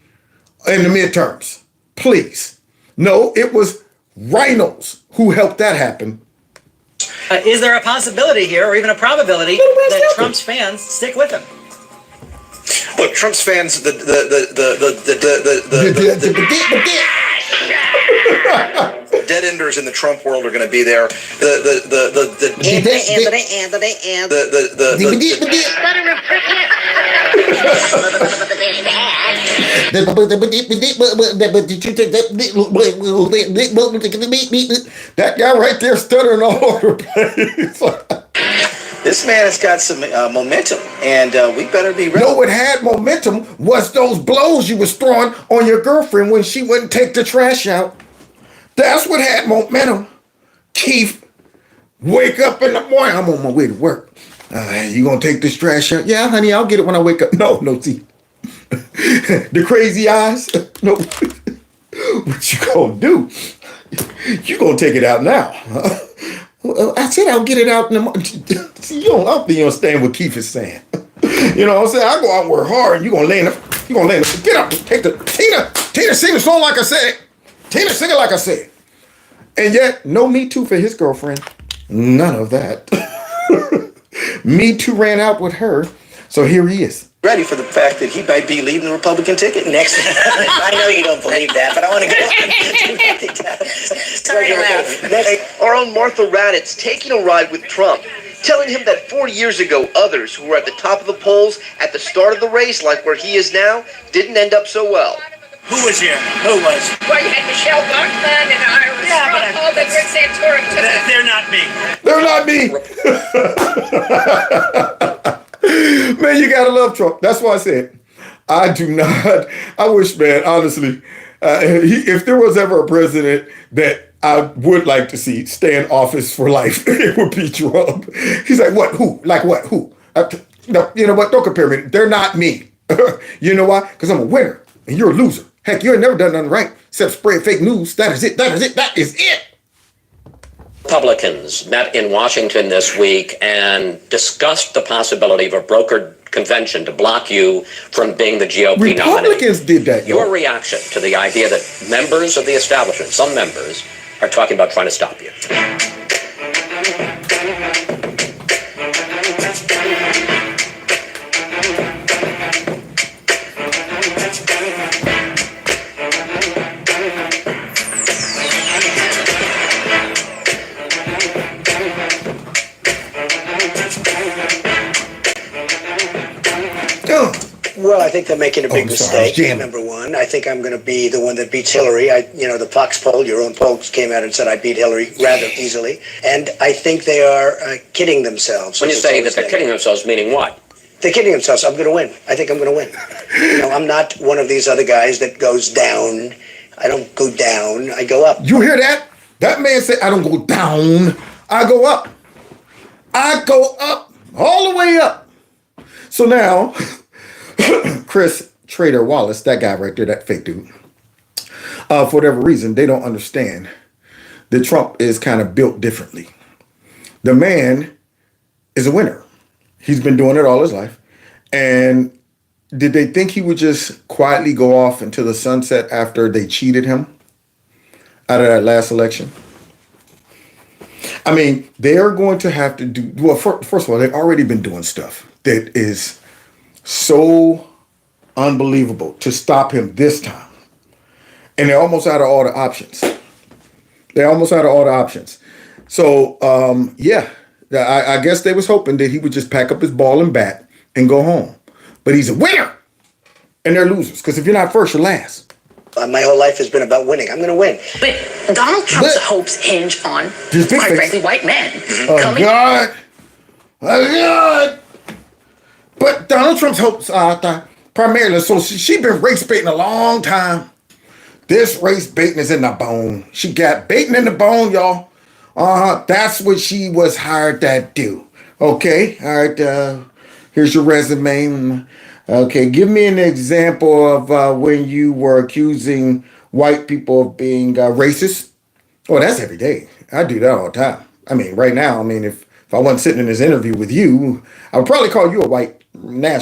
in the midterms. Please. No, it was rhinos who helped that happen. Is there a possibility here, or even a probability, that Trump's fans stick with him? Look, Trump's fans, the dead enders in the Trump world are going to be there. That guy right there stuttering all over the place. This man has got some momentum, and we better be ready. No, what had momentum was those blows you was throwing on your girlfriend when she wouldn't take the trash out. That's what had momentum. Keith, wake up in the morning. I'm on my way to work. You gonna take this trash out? Yeah, honey, I'll get it when I wake up. No, see. The crazy eyes. No. What you gonna do? You gonna take it out now. Well, I said I'll get it out in the morning. See, I don't think you understand what Keith is saying. You know what I'm saying? I go out and work hard. You gonna lay in the, get up, take the, Tina sing the song like I said. Tina sing it like I said. And yet, no Me Too for his girlfriend. None of that. Me Too ran out with her. So here he is. Ready for the fact that he might be leading the Republican ticket next. I know you don't believe that, but I want to go. Our own Martha Raddatz taking a ride with Trump, telling him that 4 years ago, others who were at the top of the polls at the start of the race, like where he is now, didn't end up so well. Who was here? Who was? Well, you had Michelle Bachmann and Iris Ruffalo and Rick Santorum. They're not me. Man, you gotta love Trump. That's why I said, I do not. I wish, man, honestly, if there was ever a president that I would like to see stay in office for life, it would be Trump. He's like, what? Who? Like what? Who? No, you know what? Don't compare me. They're not me. You know why? Because I'm a winner and you're a loser. Heck, you ain't never done nothing right except spread fake news. That is it. That is it. That is it. Republicans met in Washington this week and discussed the possibility of a brokered convention to block you from being the GOP nominee. Republicans did that. Your reaction to the idea that members of the establishment, some members, are talking about trying to stop you? Well, I think they're making a big mistake. Number one, I think I'm going to be the one that beats Hillary. The Fox poll, your own poll came out and said I beat Hillary rather easily. And I think they are kidding themselves. When you say that they're kidding themselves, meaning what? They're kidding themselves. I'm going to win. I think I'm going to win. I'm not one of these other guys that goes down. I don't go down. I go up. You hear that? That man said, I don't go down. I go up. I go up. All the way up. So now, Chris Trader Wallace, that guy right there, that fake dude, for whatever reason, they don't understand that Trump is kind of built differently. The man is a winner. He's been doing it all his life. And did they think he would just quietly go off into the sunset after they cheated him out of that last election? I mean, they're going to have to do, well, first of all, they've already been doing stuff that is so unbelievable to stop him this time. And they're almost out of all the options. So, I guess they was hoping that he would just pack up his ball and bat and go home. But he's a winner. And they're losers. Because if you're not first, you're last. My whole life has been about winning. I'm going to win. But Donald Trump's hopes hinge on, quite frankly, white men. Oh, God. But Donald Trump's hopes are primarily, so she been race baiting a long time. This race baiting is in the bone. She got baiting in the bone, y'all. That's what she was hired to do. Okay, all right, here's your resume. Okay, give me an example of when you were accusing white people of being racist. Oh, that's every day. I do that all the time. I mean, right now, if I wasn't sitting in this interview with you, I would probably call you a white nationalist.